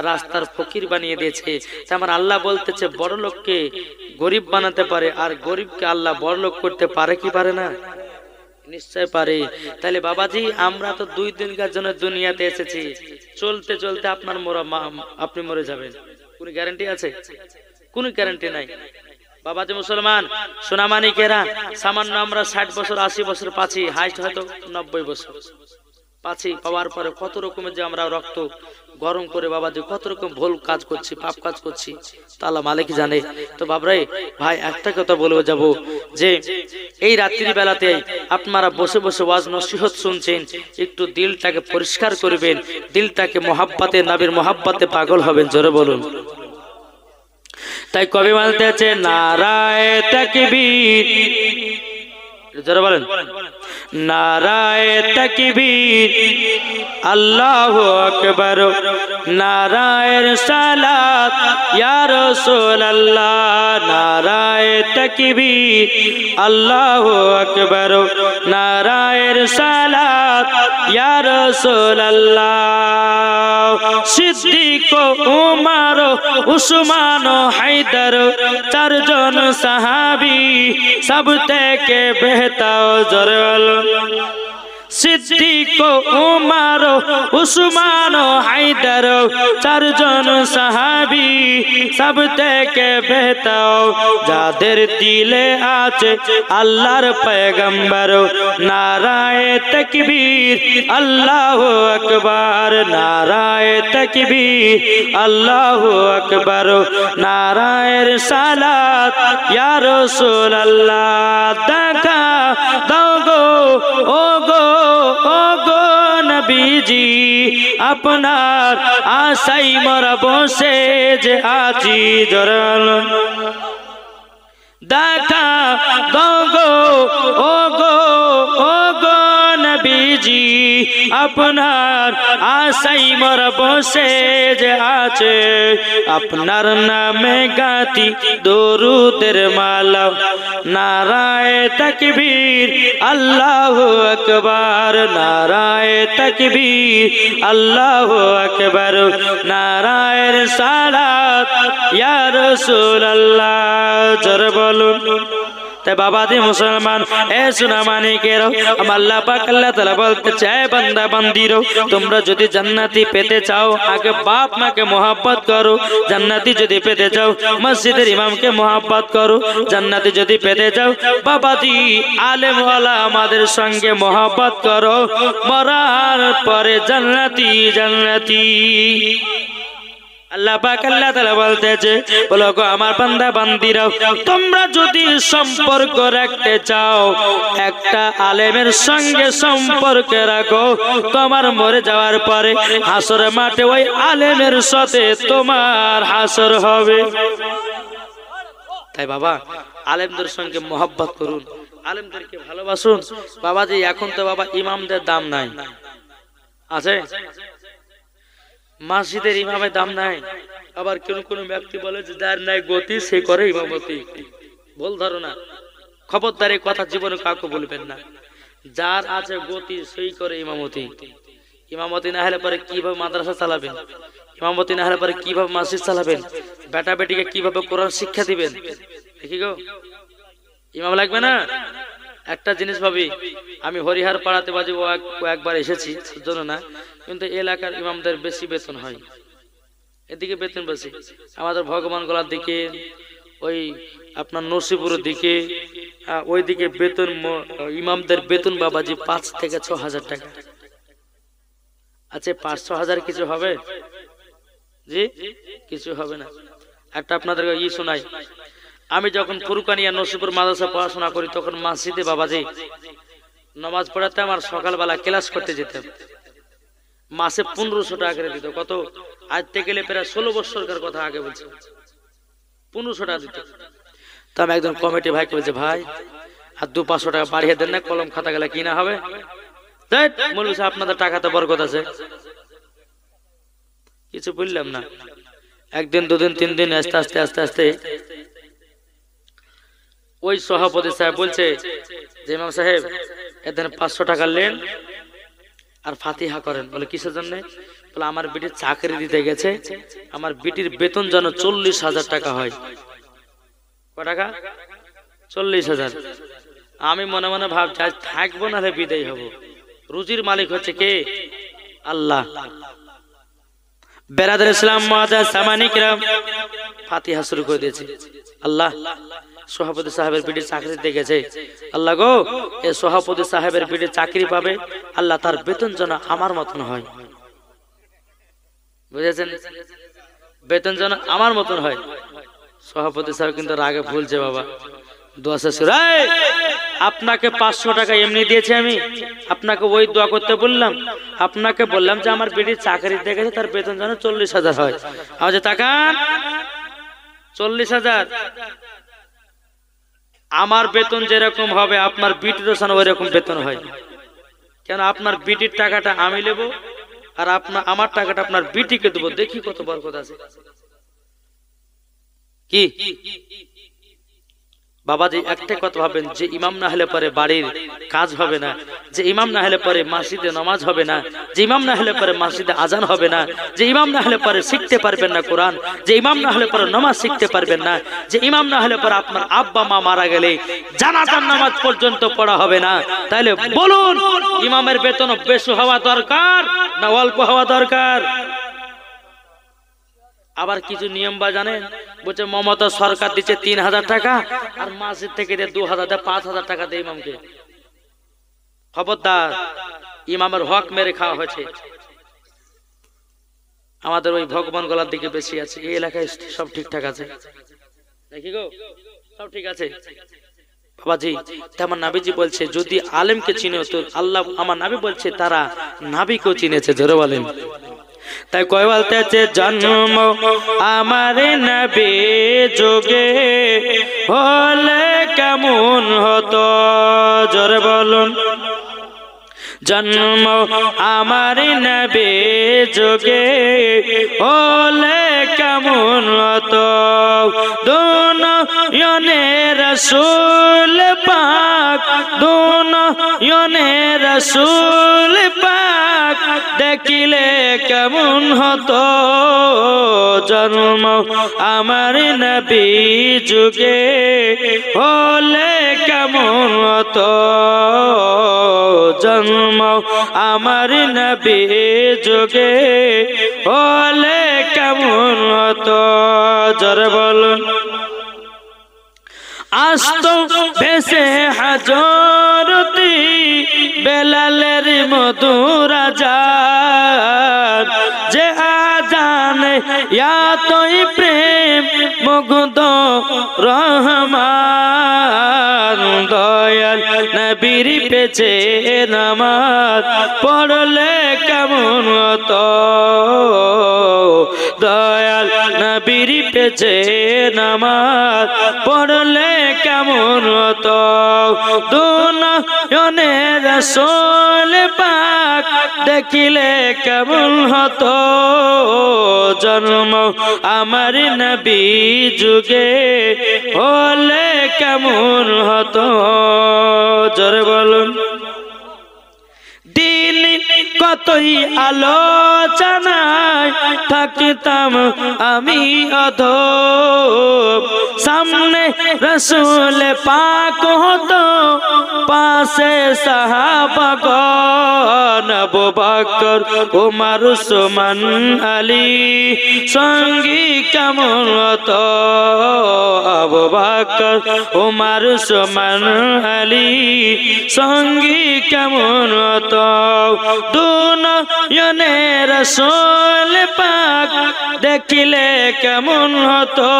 Speaker 1: রাস্তার ফকির বানিয়ে দিয়েছে। আমার আল্লাহ বলতেছে বড় লোককে গরিব বানাতে পারে, আর গরিবকে আল্লাহ বড় লোক করতে পারে কি পারে না? নিশ্চয় পারে। তাহলে বাবাজি আমরা তো 2 দিনকার জন্য দুনিয়াতে এসেছি, চলতে চলতে আপনি মরে যাবেন, কোন গ্যারান্টি আছে? কোন গ্যারান্টি নাই। বাবাজি মুসলমান সোনামানিকেরা, সামান্য আমরা 60 বছর 80 বছর পাচ্ছি, হাইস্ট হয়তো 90 বছর পাচ্ছি। পাওয়ার পরে কত রকমের যে আমরা রক্ত গরম করে বাবাজি কত রকম ভুল কাজ করছি, পাপ কাজ করছি, তা আল্লাহ মালিক জানে। তো বাবরাই ভাই একটা কথা বলবো যাব যে এই রাত্রি বেলাতে আপনারা বসে বসে ওয়াজ নসিহত শুনছেন, একটু দিলটাকে পরিষ্কার করবেন, দিলটাকে মোহাব্বতে নবীর মোহাব্বতে পাগল হবেন। জোরে বলুন। তাই কবি বলতেছে নারায়ে তাকবীর, জোরে বলেন নারায়ে তাকবীর আল্লাহু আকবার, নারায়ে সালাত ইয়া রাসূলুল্লাহ, নারায়ে তাকবীর আল্লাহু আকবার, নারায়ে সালাত ইয়া রাসূলুল্লাহ। সিদ্দিক উমর উসমান হায়দার 4 জন সাহাবী সব থেকে বেহতর। জোরে বলুন। সিদ্দিক উমর উসমান হায়দার 4 জন সাহাবী সব থেকে বেহতর, যাদের দিলে আছে আল্লাহর পয়গম্বর। নারায়ে তাকবীর আল্লাহু আকবার, নারায়ে তাকবীর আল্লাহু আকবার, নারায়ে সালাত ইয়া রাসূলুল্লাহ। দেখা দাও গো ও গো ও গো নবীজি, আপনার আশাই মোরা বসে যে আছি। জোরে বলুন। দেখা দাও গো ও গো ও গো নবীজি, আপনার আশাই মোরা বসে যে আছে। আপনার নামে গাতি দরুদের মালা, নারায়ে তাকবীর আল্লাহু আকবার, নারায়ে তাকবীর আল্লাহু আকবার, নারায়ে সালাত ইয়া রাসূলুল্লাহ। জোরে বলুন। তাই বাবাজি মুসলমান এ সোনামানিকের, আমার আল্লাহ পাক আল্লাহ তাআলা বলতে চায় বান্দা বান্দিরো, তোমরা যদি জান্নাতি পেতে চাও আগে বাপ মাকে মোহাব্বত করো। জান্নাতি যদি পেতে চাও মসজিদের ইমামকে মোহাব্বত করো। জান্নাতি যদি পেতে চাও বাবাজি আলেম ওয়ালা আমাদের সঙ্গে মোহাব্বত করো। মরার পরে জান্নাতি জান্নাতি। আল্লাহ পাক আল্লাহ তাআলা বলতেছে বলো গো আমার বান্দা বান্দিরাও, তোমরা যদি সম্পর্ক রাখতে চাও একটা আলেমের সঙ্গে সম্পর্ক রাখো, তোমার মরে যাওয়ার পরে হাসরের মাঠে ওই আলেমের সাথে তোমার হাসর হবে। তাই বাবা আলেমদের সঙ্গে মোহাব্বত করুন, আলেমদেরকে ভালোবাসুন। বাবাজি এখন তো বাবা ইমামদের দাম নাই, আছে? মসজিদের ইমামের দাম নাই। আবার কোন কোন ব্যক্তি বলে যে যার নাই গতি সে করে ইমামতি। ভুল ধারণা, খবরদার এই কথা জীবনে কাউকে বলবেন না। যার আছে গতি সেই করে ইমামতি। ইমামতি না হলে পরে কিভাবে মাদ্রাসা চালাবেন? ইমামতি না হলে পরে কিভাবে মসজিদ চালাবেন? বেটা বেটিকে কিভাবে কোরআন শিক্ষা দিবেন? দেখি গো, ইমাম লাগবে না? একটা জিনিস ভাবি, আমি হরিহার পাড়াতে বাজে একবার এসেছি জন্য না, কিন্তু এলাকার ইমামদের বেশি বেতন হয়, এদিকে বেতন বেশি। আমাদের ভগবান গলার দিকে, ওই আপনার নরসিপুরের দিকে, ওই দিকে বেতন ইমামদের বেতন বাবাজি 5 থেকে 6 হাজার টাকা। আচ্ছা 5-6 হাজার কিছু হবে? জি কিছু হবে না। একটা আপনাদের শোনাই, আমি যখন ফুরকানিয়া নরসিপুর মাদ্রাসা পড়াশোনা করি তখন মসজিদে বাবাজি নামাজ পড়াতাম আর সকালবেলা ক্লাস করতে যেতাম। মাসে 1500 টাকা করে দিত। কত? আজ থেকে গেলে প্রায় 16 বছরকার কথা আগে বলছি, 1500 টাকা দিত। তো আমি একজন কমিটি ভাইকে বলছি, ভাই আর 200-500 টাকা বাড়িয়ে দেন না, কলম খাতা গেলে কিনা হবে। মৌলভী সাহেব আপনাদের টাকাতে বরকত আছে। কিছু বললাম না। একদিন, দুদিন, 3 দিন আস্তে আস্তে আস্তে আস্তে ওই সভাপতি সাহেব বলছে যে, ইমাম সাহেব এখানে 500 টাকা নেন আর ফাতিহা করেন। বলে কিসের জন্য? বলে আমার বিটির চাকরি দিতে গেছে, আমার বিটির বেতন যেন 40,000 টাকা হয়। কয় টাকা? 40,000। আমি মনে মনে ভাবছি আজ থাকবো না, বিদায় হব। রুজির মালিক হচ্ছে কে? আল্লাহ। বেরাদার ইসলাম মুআজ্জাজ সামানিকরাম, ফাতিহা শুরু করে দিয়েছে। আল্লাহ, সভাপতি সাহেবের বিটির চাকরি দিতে গেছে, আল্লাহ গো, এই সভাপতি সাহেবের বিটির চাকরি পাবে, আল্লাহ তার বেতন যেন আমার মতন হয়। বুঝেছেন? বেতন যেন আমার মতন হয়। সভাপতি সাহেব কিন্তু রাগে ভুলছে, বাবা দোয়া শেষ করে, আপনাকে 500 টাকা এমনি দিয়েছি আমি, আপনাকে ওই দোয়া করতে বললাম, আপনাকে বললাম যে আমার বিটির চাকরি দিতে গেছে, তার বেতন যেন 40,000 হয়। আমার যে টাকা 40,000, আমার বেতন যেরকম হবে আপনার বিটিরও যেন ওই রকম বেতন হয়। কেন? আপনার বিটির টাকাটা আমি নেব আর আমার টাকাটা আপনার বিটিকে দেবো, দেখি কত বরকত আছে। কি বাবাজি, একটাই কথা ভাবেন, যে ইমাম না হলে পরে বাড়ির কাজ হবে না, যে ইমাম না হলে পরে মসজিদে নামাজ হবে না, যে ইমাম না হলে পরে মসজিদে আজান হবে না, যে ইমাম না হলে পরে শিখতে পারবেন না কোরআন, যে ইমাম না হলে পরে নামাজ শিখতে পারবেন না, যে ইমাম না হলে পরে আপনার আব্বা মা মারা গেলে জানাজার নামাজ পর্যন্ত পড়া হবে না। তাহলে বলুন, ইমামের বেতন বেশি হওয়া দরকার না অল্প হওয়া দরকার? আবার কিছু নিয়ম বা জানেন, বলছে মমতা সরকার দিচ্ছে 3,000 টাকা আর মসজিদ থেকে 2,000 দেয়, 5,000 টাকা দেয় ইমামকে। খবরদার, ইমামের হক মেরে খাওয়া হয়েছে। আমাদের ওই ভগবান গলার দিকে বেশি আছে, এই এলাকায় সব ঠিকঠাক আছে নাকি গো? সব ঠিক আছে বাবাজি। আমার নাবিজি বলছে, যদি আলেমকে চিনে তো আল্লাহ, আমার নাবি বলছে তারা নাবিকেও চিনেছে। জোরে বলেন। তাই কয় বলতেছে, জন্ম আমার নবী যুগে হলে কেমন হতো। জোরে বলুন। জন্ম আমার নবী যুগে হলে কেমন হতো। দুনিয়ানে রাসূল পাক, দুনিয়ানে রাসূল পাক দেখিলে কেমন হতো। জন্ম আমার নবী যুগে হলে কেমন হতো। জন্ম আমার নবী যুগে হলে কেমন হতো। জোরে বলুন। আস্তো ভেসে হাজরতি বেলালের মধুর আজান, যে আজান এতই প্রেম মুগ্ধ রহমান। দয়াল নবীর পেছে নামাজ পড়লে কেমন হতো। দয়াল নবীর পেছে নামাজ পড়লে কেমন হতো। দুনিয়ানে রাসূল পাক দেখিলে কেমন হতো। জন্ম আমার নবী যুগে হলে কেমন হতো। জোরে বলুন। দিন কতই আলোচনায় থাকতাম আমি অধম, সামনে রাসূল পাক হতো, পাশে সাহাবাগণ। আবু বকর ওমর উসমান আলী সঙ্গী কেমন হতো। আবু বকর ওমর উসমান আলী সঙ্গী কেমন হতো। দুনিয়ানে রাসূল পাক দেখিলে কেমন হতো।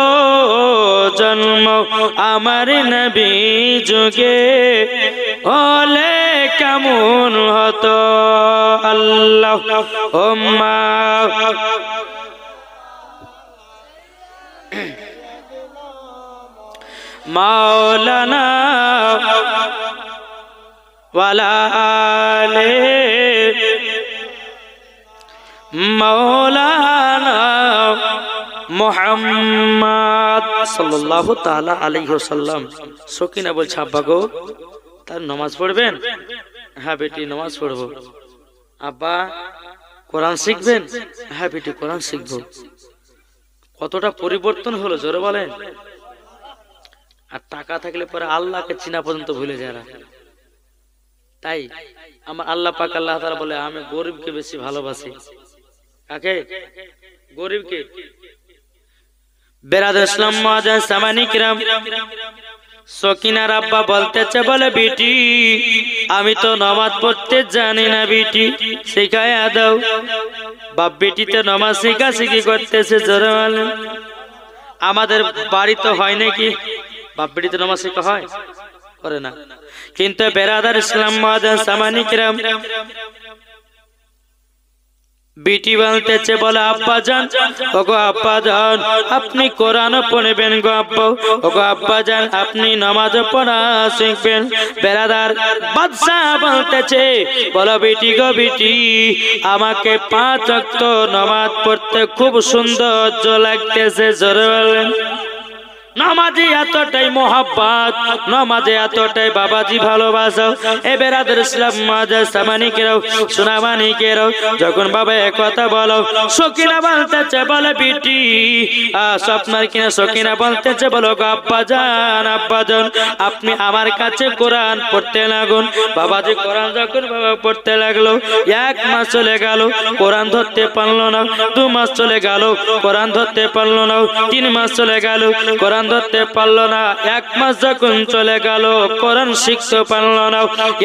Speaker 1: জন্ম আমার নবী যুগে হলে কেমন হতো। আল্লাহুম্মা মাওলানা ওয়ালা আলে মাওলানা মুহাম্মদ সাল্লাল্লাহু তাআলা আলাইহি ওয়াসাল্লাম। সকিনা বলছে আব্বা গো তার নামাজ পড়বেন? হ্যাঁ বেটি নামাজ পড়বো। আব্বা কোরআন শিখবেন? হ্যাঁ বেটি কোরআন শিখবো। কতটা পরিবর্তন হলো জোরে বলেন। আর টাকা থাকলে পরে আল্লাহকে চিনা পর্যন্ত ভুলে যায়। তাই আমার আল্লাহ পাক আল্লাহ তাআলা বলে আমি গরিবকে বেশি ভালোবাসি। কাকে? গরিবকে। বেরাদ ইসলাম মুআজ্জাজ সামানি কিরাম, সকিনার আব্বা বলতেছে বলে বেটি আমি তো নামাজ পড়তে জানি না, বেটি শিখায়া দাও। বাপ বেটিতে নামাজ শিখাশিখি করতেছে জোরে বলেন। আমাদের বাড়ি তো হয় নাকি বাপ বেটিতে নামাজ শিখা হয়? করে না। কিন্তু বেরাদার ইসলাম মুআজ্জাজ সামানি কিরাম, বেটি বলতেছে বলে আব্বা জান, ওগো আব্বা জান আপনি কোরআন পড়বেন গো আব্বা, ওগো আব্বা জান আপনি নামাজ পড়া শিখবেন। বেরাদার বাদশা বলতেছে বলো বেটি গো বেটি আমাকে 5 ওয়াক্ত নামাজ পড়তে খুব সৌন্দর্য লাগতেছে জোরে বলেন। নামাজে এতটাই মোহাব্বত, নামাজে এতটাই বাবাজি ভালোবাসা। এ বেরাদার ইসলাম মুআজ্জাজ সামানি কেরাও সুনামানি কেরাও যখন বাবা এক কথা বলো, সকিনা বলতেছে বলে বেটি স্বপ্নার কিনা সকিনা বলতেছে বলো গো আব্বা জান আপনি আমার কাছে কোরআন পড়তে লাগুন। বাবাজি কোরআন যখন বাবা পড়তে লাগলো 1 মাস চলে গেল কোরআন ধরতে পারলো না, 2 মাস চলে গেল কোরআন ধরতে পারলো না, 3 মাস চলে গেল কোরআন ধরতে পারলো না, 1 মাস যখন চলে গেল কোরআন শিখতে পারলো না।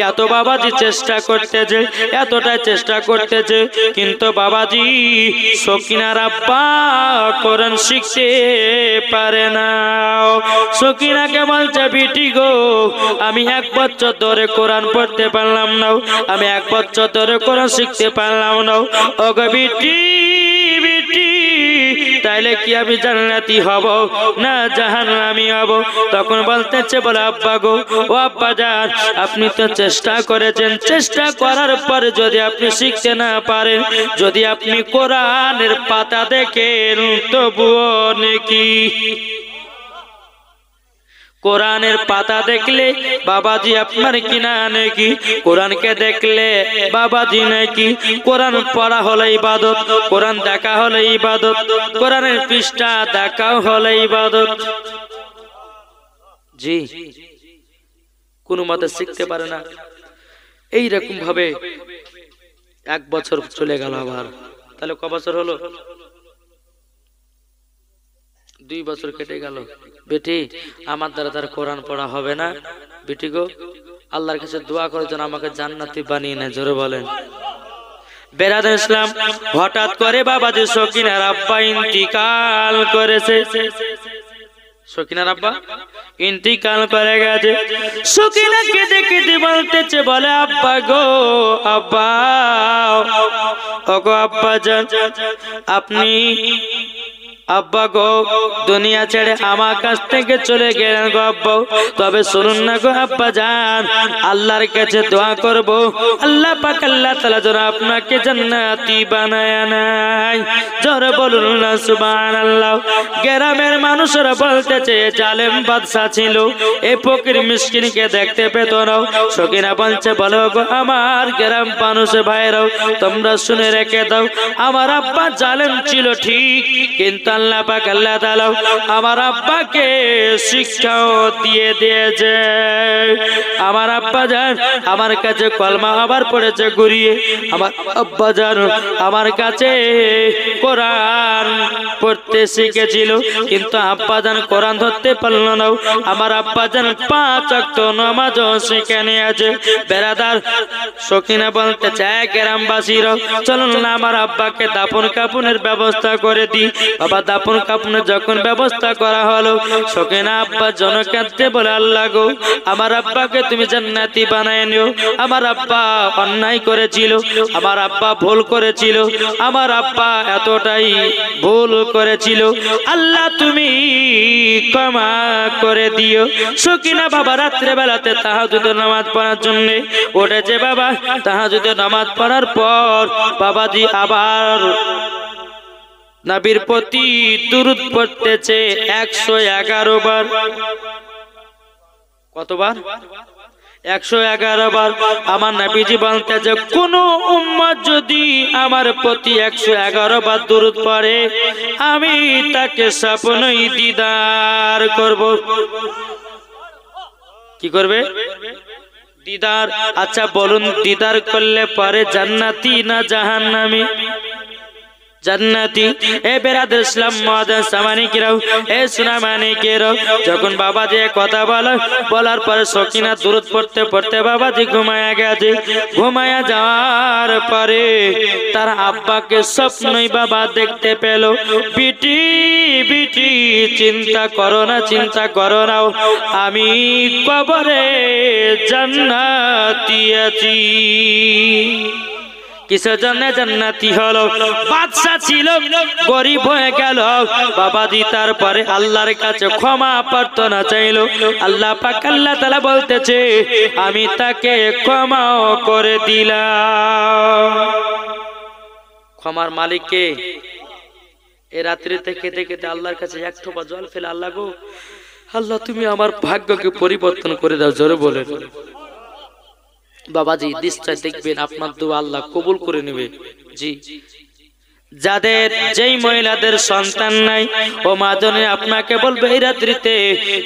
Speaker 1: এত বাবাজি চেষ্টা করতেছে, এতটা চেষ্টা করতেছে, কিন্তু বাবাজি সকিনার আব্বা কোরআন শিখতে পারে না। সকিনাকে বলছে বেটি গো আমি 1 বছর ধরে কোরআন পড়তে পারলাম না, আমি 1 বছর ধরে কোরআন শিখতে পারলাম না। ওগো বেটি বেটি তাইলে কি আমি জান্নাতি হব না জাহান্নামী হব? তখন বলতেছে বলে আব্বা গো ও আব্বা জান আপনি তো চেষ্টা করেছেন, চেষ্টা করার পরে যদি আপনি শিখতে না পারেন, যদি আপনি কোরআনের পাতা দেখেন তবুও নেকি। কোরআনের পাতা দেখলে বাবাজি আপনার কিনা নাকি, কোরআনকে দেখলে বাবাজি নাকি। কোরআন পড়া হলো ইবাদত, কোরআন দেখা হলো ইবাদত, কোরআনের পৃষ্ঠা দেখাও হলো ইবাদত। জি কোন মতে শিখতে পারে না। এই রকম ভাবে 1 বছর চলে গেল, আবার তাহলে ক বছর হলো? 2 বছর কেটে গেল। বেটি আমার দ্বারা তার কোরআন পড়া হবে না, বেটি গো আল্লাহর কাছে দোয়া করে যেন আমাকে জান্নাতি বানিয়ে নেয় জোরে বলেন। বেরাদার ইসলাম হঠাৎ করে বাবাজি সকিনার আব্বা ইন্তিকাল করেছে। সকিনার আব্বা ইন্তিকাল করে গেছে। সকিনা কেঁদে কেঁদে বলতেছে বলে আব্বা গো আব্বা ওগো আব্বা জান আপনি আব্বা গো দুনিয়া ছেড়ে আমার কাছ থেকে চলে গেলেন গো আব্বা, তবে শুনুন না গো আব্বা জান আল্লাহর কাছে দোয়া করব আল্লাহ পাক আল্লাহ তাআলা যেন আপনাকে জান্নাতি বানায় নেয়। জোরে বলুন না সুবহানাল্লাহ। গ্রামের মানুষরা বলতেছে জালেম বাদশা ছিল, এই ফকির মিসকিনকে দেখতে পেত না। সকিনা বলছে বলো গো আমার গ্রাম মানুষ ভাইরাও তোমরা শুনে রেখে দাও, আমার আব্বা জালেম ছিল ঠিক, কিন্তু আল্লাহ পাক আল্লাহ তাআলা আমার আব্বাকে শিক্ষাও দিয়ে দিয়েছে। আমার আব্বা জান আমার কাছে কলমা আবার পড়েছে ঘুরিয়ে, আমার আব্বা জান আমার কাছে কোরআন পড়তে শিখেছিল, কিন্তু আব্বা জান কোরআন ধরতে পারল না। আমার আব্বা জান 5 ওয়াক্ত নামাজও শিখে নিয়েছে। বেরাদার সকিনা বলতে চায় গ্রামবাসীরা চলুন না আমার আব্বাকে দাফন কাফনের ব্যবস্থা করে দিই। বাবা দাফন কাফনের যখন ব্যবস্থা করা হলো, সকিনা আব্বা জন কাঁদতে বলে আল্লাহ গো আমার আব্বাকে তুমি জান্নাতি বানায় নিও। আমার আব্বা অন্যায় করেছিল, আমার আব্বা ভুল করেছিল, আমার আব্বা এতটাই ভুল করেছিল, আল্লাহ তুমি ক্ষমা করে দিও। সকিনা বাবা রাত্রে বেলাতে তাহাজ্জুদের নামাজ পড়ার জন্য উঠেছে। বাবা তাহাজ্জুদের নামাজ পড়ার পর বাবাজি আবার নবীর প্রতি দুরূদ পড়তেছে 111 বার। কতবার? 111 বার। আমার নবীজি বলতেছে কোন উম্মত যদি আমার প্রতি 111 বার দুরূদ পড়ে আমি তাকে স্বপ্নই দিদার করব। কি করবে? দিদার। আচ্ছা বলুন, দিদার করলে পরে জান্নাতি না জাহান্নামী? জান্নাতি। এ বেরাদর ইসলাম মুআজ্জাজ সামানিকেরাও, এ সুনামানিকেরাও, যখন বাবাজি কথা বলার পরে সকিনা দুরূদ পড়তে পড়তে বাবাজি ঘুমায়া গেছে। ঘুমায়া যাওয়ার পরে তার আব্বাকে স্বপ্নই বাবা দেখতে পেল। বিটি বিটি চিন্তা করো না, চিন্তা করো না, আমি কবরে জান্নাতি আছি। কিসের জন্য জান্নাতি হলো? বাদশা ছিল, গরিব হয়ে গেল বাবাজি, তারপরে আল্লাহর কাছে ক্ষমা প্রার্থনা চাইলো। আল্লাহ পাক আল্লাহ তাআলা বলতেছে আমি তাকে ক্ষমাও করে দিলাম। ক্ষমার মালিক কে? এ রাত্রিতে খেতে খেতে আল্লাহর কাছে এক ঠোপা জল ফেলে আল্লাহ গো, আল্লাহ তুমি আমার ভাগ্যকে পরিবর্তন করে দাও। জোরে বলেন বাবাজি, নিশ্চয় দেখবেন আপনার দোয়া আল্লাহ কবুল করে নেবে। জি, যাদের যেই মহিলাদের সন্তান নাই ও মাজনে আপনাকে বলবে এই রাত্রিতে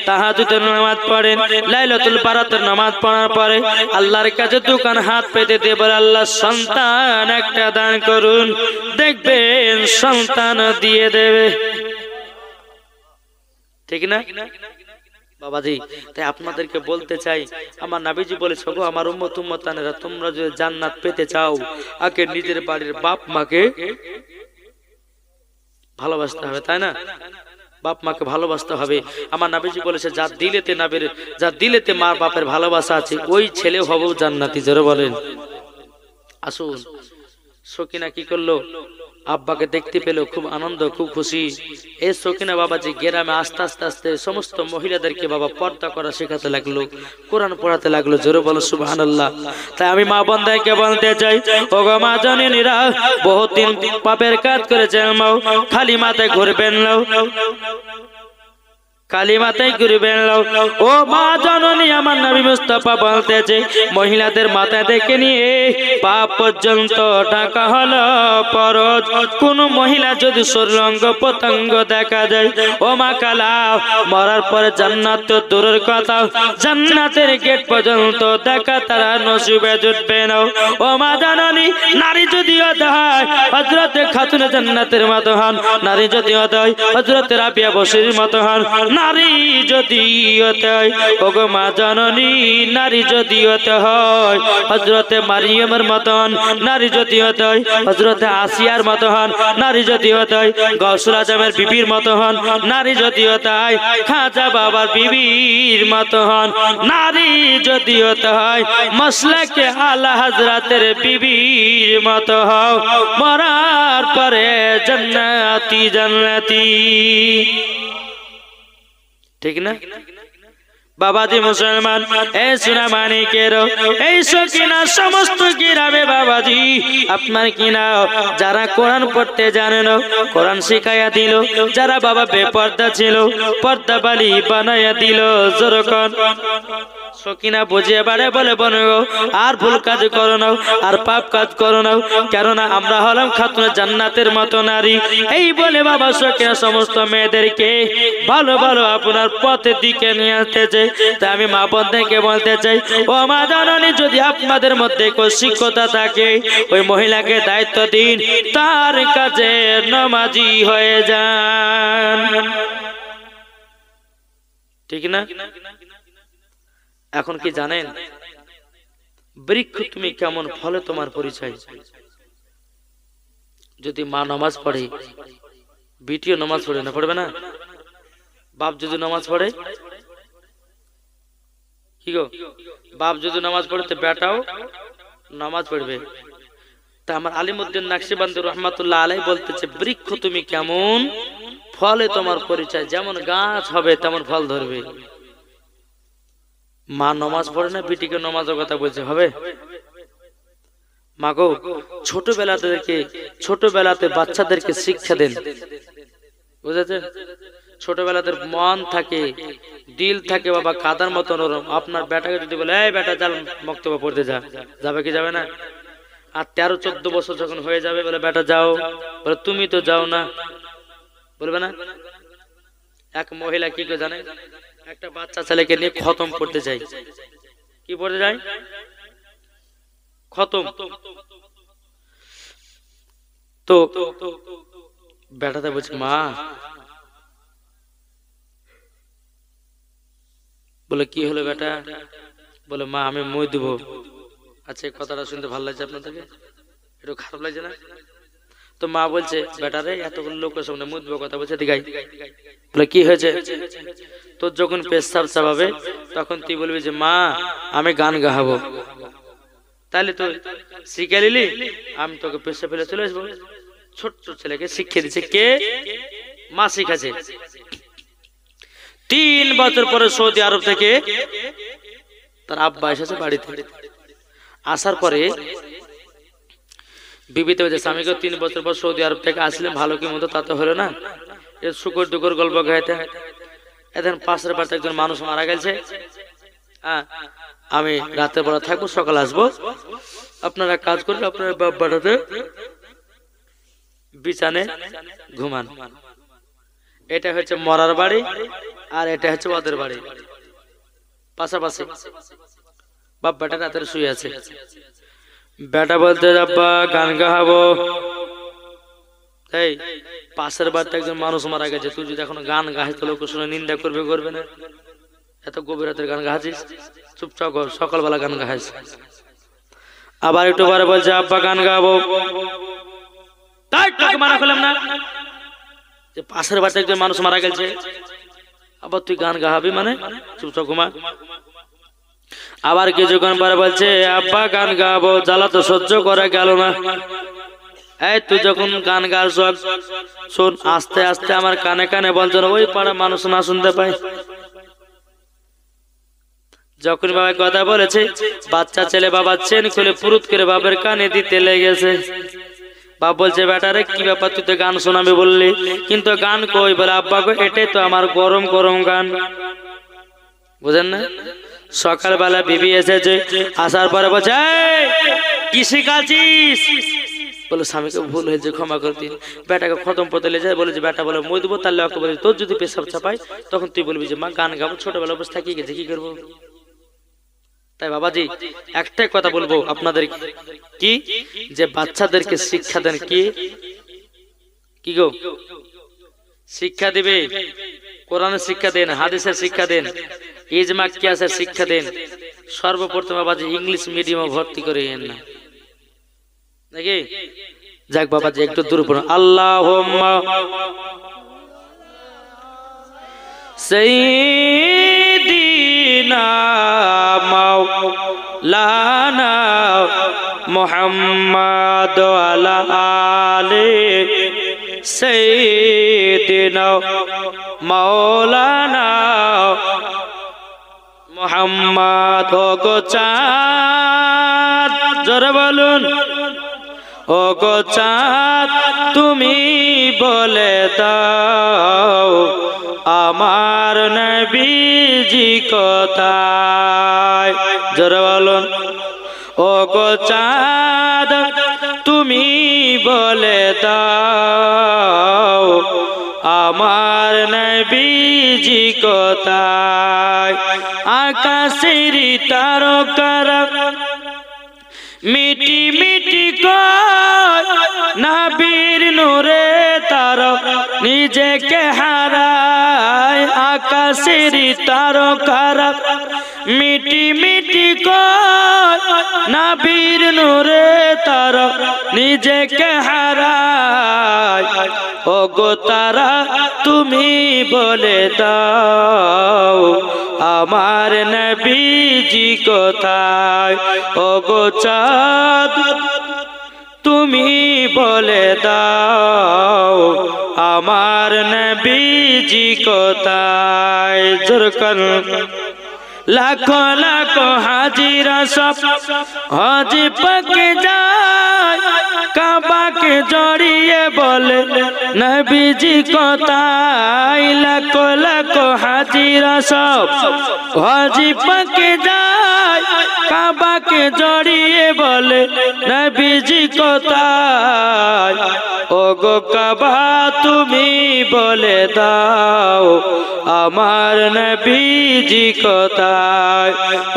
Speaker 1: তাহাজ্জুদের নামাজ পড়েন, লাইলাতুল বারাতের নামাজ পড়ার পরে আল্লাহর কাছে দোকান হাত পেতে দিয়ে বলে আল্লাহ সন্তান একটা দান করুন, দেখবেন সন্তান দিয়ে দেবে। ঠিক না বাবাজি? তাই আপনাদেরকে বলতে চাই, আমার নবীজি বলেছে গো আমার উম্মত উম্মতানেরা, তোমরা যদি জান্নাত পেতে চাও আগে নিজের বাড়ির বাপ মাকে ভালোবাসতে হবে, তাই না? বাপ মাকে ভালোবাসতে হবে। আমার নবীজি বলেছে যার দিলেতে মা বাপের ভালোবাসা আছে ওই ছেলে হবেও জান্নাতি। জোরে বলেন। আসুন, সকিনা কি করলো? আব্বাকে দেখতে পেল, খুব আনন্দ, খুব খুশি। এই সকিনা বাবাজি গ্রামে আস্তে আস্তে আস্তে সমস্ত মহিলাদেরকে বাবা পর্দা করা শেখাতে লাগলো, কোরআন পড়াতে লাগলো। জোরে বলো সুবহানাল্লাহ। তাই আমি মা বোনদেরকে বলতে চাই, ও গো মা জননীরা, বহুত দিন পাপের কাজ করেছেন, মাও খালি মাথায় ঘুরবেন না, কালী মাথায় ঘুরবেন না। ও মা জননী, আমার নবী মুস্তাফা বলতেছে মহিলাদের মাথা থেকে নিয়ে পা পর্যন্ত ঢাকা হলো ফরজ। কোন মহিলা যদি শরীর অঙ্গ প্রত্যঙ্গ দেখা যায়, ও মা কালা, মরার পরে জান্নাত তো দূরের কথা, জান্নাতের গেট পর্যন্ত দেখা তারা নসিবে জুটবে না। ও মা জননী, নারী যদি হতে হয় হযরতে খাতুনে জান্নাতের মতো হন, নারী যদি হতে হয় হযরতে রাবিয়া বসরির মতো হন, নারী যদি হতে হয় ও গো মা জননী, নারী যদি হতে হয় হযরতে মারিয়ামের মতন, নারী যদি হতে হয় হযরতে আসিয়ার মতো হন, নারী যদি হতে হয় গৌসুল আজমের বিবির মতো হন, নারী যদি হতে হয় খাজা বাবার বিবির মতো হন, নারী যদি হতে হয় মাসলাকে আলা হযরতের বিবির মতো হও, মরার পরে জান্নাতি জান্নাতি। ঠিক না বাবাজি? মুসলমান, এই সুনামানিকেরও, এই সকিনা সমস্ত গ্রামে বাবাজি আপনার কিনা যারা কোরআন পড়তে জানে না কোরআন শিখাইয়া দিল, যারা বাবা বেপর্দা ছিল পর্দা বালি বানাইয়া দিল। যেরকম সকিনা বুঝিয়ে বাড়ে বলে বনগো আর ভুল কাজ করো না, আর পাপ কাজ করো না, কেননা আমরা হলাম খাতুনে জান্নাতের মতো নারী। এই বলে বাবা সকিনা সমস্ত মেয়েদেরকে ভালো ভালো আপনার পথের দিকে নিয়ে আসতেছে। তাই আমি মা বোনদেরকে বলতে চাই, ও মা জননী, যদি আপনাদের মধ্যে কোনো শিক্ষতা থাকে ওই মহিলাকে দায়িত্ব দিন, তার কাছে নামাজি হয়ে যান। ঠিক না? এখন কি জানেন বৃক্ষ তুমি কেমন, ফলে তোমার পরিচয়। যদি মা নামাজ পড়ে, বিটিও নামাজ পড়ে না, পড়বে না? বাপ যদি নামাজ পড়ে, কি গো, বাপ যদি নামাজ পড়ে তো বেটাও নামাজ পড়বে। তা আমার আলিমউদ্দিন নাকশবন্দি রহমাতুল্লাহ আলাইহি বলতেছে বৃক্ষ তুমি কেমন, ফলে তোমার পরিচয়, যেমন গাছ হবে তেমন ফল ধরবে। মা নমাজ পড়ে না, বিটিকে নমাজের কথা বলছে, হবে? মা গো, ছোটবেলাতে বাচ্চাদেরকে শিক্ষা দেন, বুঝেছেন? ছোটবেলাতে মন থাকে, দিল থাকে বাবা কাদার মতো নরম। আপনার বেটাকে যদি বলে এই বেটা চল বক্তব্য পড়তে যা, যাবে কি যাবে না? আর 13-14 বছর যখন হয়ে যাবে বলে বেটা যাও, বলে তুমি তো যাও না, বলবে না? এক মহিলা কি করে জানে, একটা বাচ্চা ছেলেকে নিয়ে খতম পড়তে চাই। কি পড়তে যায়? খতম। তো বেটাতে বলছে মা, বলে কি হলো বেটা? বলে মা আমি মই দিব। আচ্ছা, কথাটা শুনতে ভালো লাগছে আপনাদেরকে? একটু খারাপ লাগছে না? তো মা বলছে বেটারে এতগুলো লোকের সামনে মুই দিব কথা বলছে, দিগাই। বলে কি হয়েছে? তোর যখন পেশাব চাবাবে তখন তুই বলবি যে মা আমি গান গাহাবো। তাহলে তুই শিখে নিলি, আমি তোকে পেশাব ফেলে চলে আসবো। ছোট্ট ছেলেকে শিখিয়ে দিচ্ছে কে? মা শিখাছে। 3 বছর পরে সৌদি আরব থেকে তার আব্বা এসেছে বাড়িতে। আসার পরে বিবিতে বলছে স্বামীকে 3 বছর পর সৌদি আরব থেকে আসলে ভালো কি মতো তা তো হলো না, এর শুকর দুকর গল্প গাইতে। এখন পাশের বাড়িতে একজন মানুষ মারা গেছে, আমি রাতের বেলা থাকবো, সকালে আসবো, আপনারা কাজ করলে আপনার বাপ বাড়াতে বিছানে ঘুমান। এটা হচ্ছে মরার বাড়ি আর এটা হচ্ছে ওদের বাড়ি, পাশাপাশি। বাপ বেটা রাতের শুয়ে আছে। বেটা বলতে আব্বা গান গাহাবো। এই পাশের বাড়িতে একজন মানুষ মারা গেছে, তুই যদি এখন গান গাহিস তো লোক শুনে নিন্দা করবে, করবে না? এত গভীর রাতের গান গাহাছিস, চুপচাপ সকালবেলা গান গাহাস। আবার একটু পরে বলছে আব্বা গান গাবো। তাই তোকে মানা করলাম না যে পাশের বাড়িতে একজন মানুষ মারা গেছে, আবার তুই গান গাহাবি মানে? চুপচাপ ঘুমা। আবার কিছুক্ষণ পরে বলছে আব্বা গান গাবো, জ্বালা তো সহ্য করা গেল না। এই তুই যখন গান গাস শোন, আস্তে আস্তে আমার কানে কানে বলছেন, ওই পাড়া মানুষ না শুনতে পায়। যখন বাবা কথা বলেছে, বাচ্চা ছেলে বাবা চেন খুলে পুরুত করে বাবার কানে দিতে লেগেছে। বাপ বলছে বেটারে কি ব্যাপার, তুই তো গান শোনাবি বললি, কিন্তু গান কই? বলে আব্বা গো এটাই তো আমার গরম গরম গান। বুঝেন না? সকালবেলা বিবি এসেছে, আসার পরে বলছে কি শিখাচ্ছিস? বলে স্বামীকে ভুল হয়েছে, ক্ষমা করে দিন। বেটাকে খতম পড়তে লেগে যায়, বলে যে বেটা বলে মই দেবো, তাহলে ওকে বলে তোর যদি পেশাব চাপাই তখন তুই বলবি যে মা গান গাবো, ছোটবেলা বসে থাকিয়ে গেছে কি করবো? তাই বাবাজি একটাই কথা বলবো আপনাদের, কি যে বাচ্চাদেরকে শিক্ষা দেন। কি গো? শিক্ষা দিবে, কোরআনের শিক্ষা দেন, হাদিসের শিক্ষা দেন, ইজমা কিয়াসের শিক্ষা দেন। সর্বপ্রথম বাবাজি ইংলিশ মিডিয়ামে ভর্তি করে না নাকি? যাক বাবাজি একটু দূর পড়ুন। আল্লাহুম্মা সাইয়্যিদিনা মাওলানা মুহাম্মাদ ওয়া আলি সাইয়্যিদিনা মাওলানা মুহাম্মাদ। ও গো চাঁদ, জোরে বলুন, ও গো চাঁদ তুমি বলে দাও আমার নবীজি কোথায়? জোরে বলুন, ও গো চাঁদ তুমি বলে দাও আমার নবীজি কোথায়? আকাশের তারকারা মিটি মিটি কয়, নবীর নূরে তারা নিজেকে হারায়। আকাশের তারকারা মিটি মিটি কয়, নবীর নূরে তারা নিজেকে হারায়। ও গো তারা তুমি বলে দাও আমার নবীজি কোথায়? ও গো চাঁদ তুমি বলে দাও আমার আমার নবীজি কোথায় জোর কর লাখো লাখো হাজিরা সব হজ পাকে যায় কাবাকে জড়িয়ে বলে নবীজি কোথায় লাখো লাখো হাজিরা সব হজ পাকে যায় কাবাকে জড়িয়ে বলে নবীজি কোথায় ওগো কাবা তুমি বলে দাও আমার নবীজি কোথায়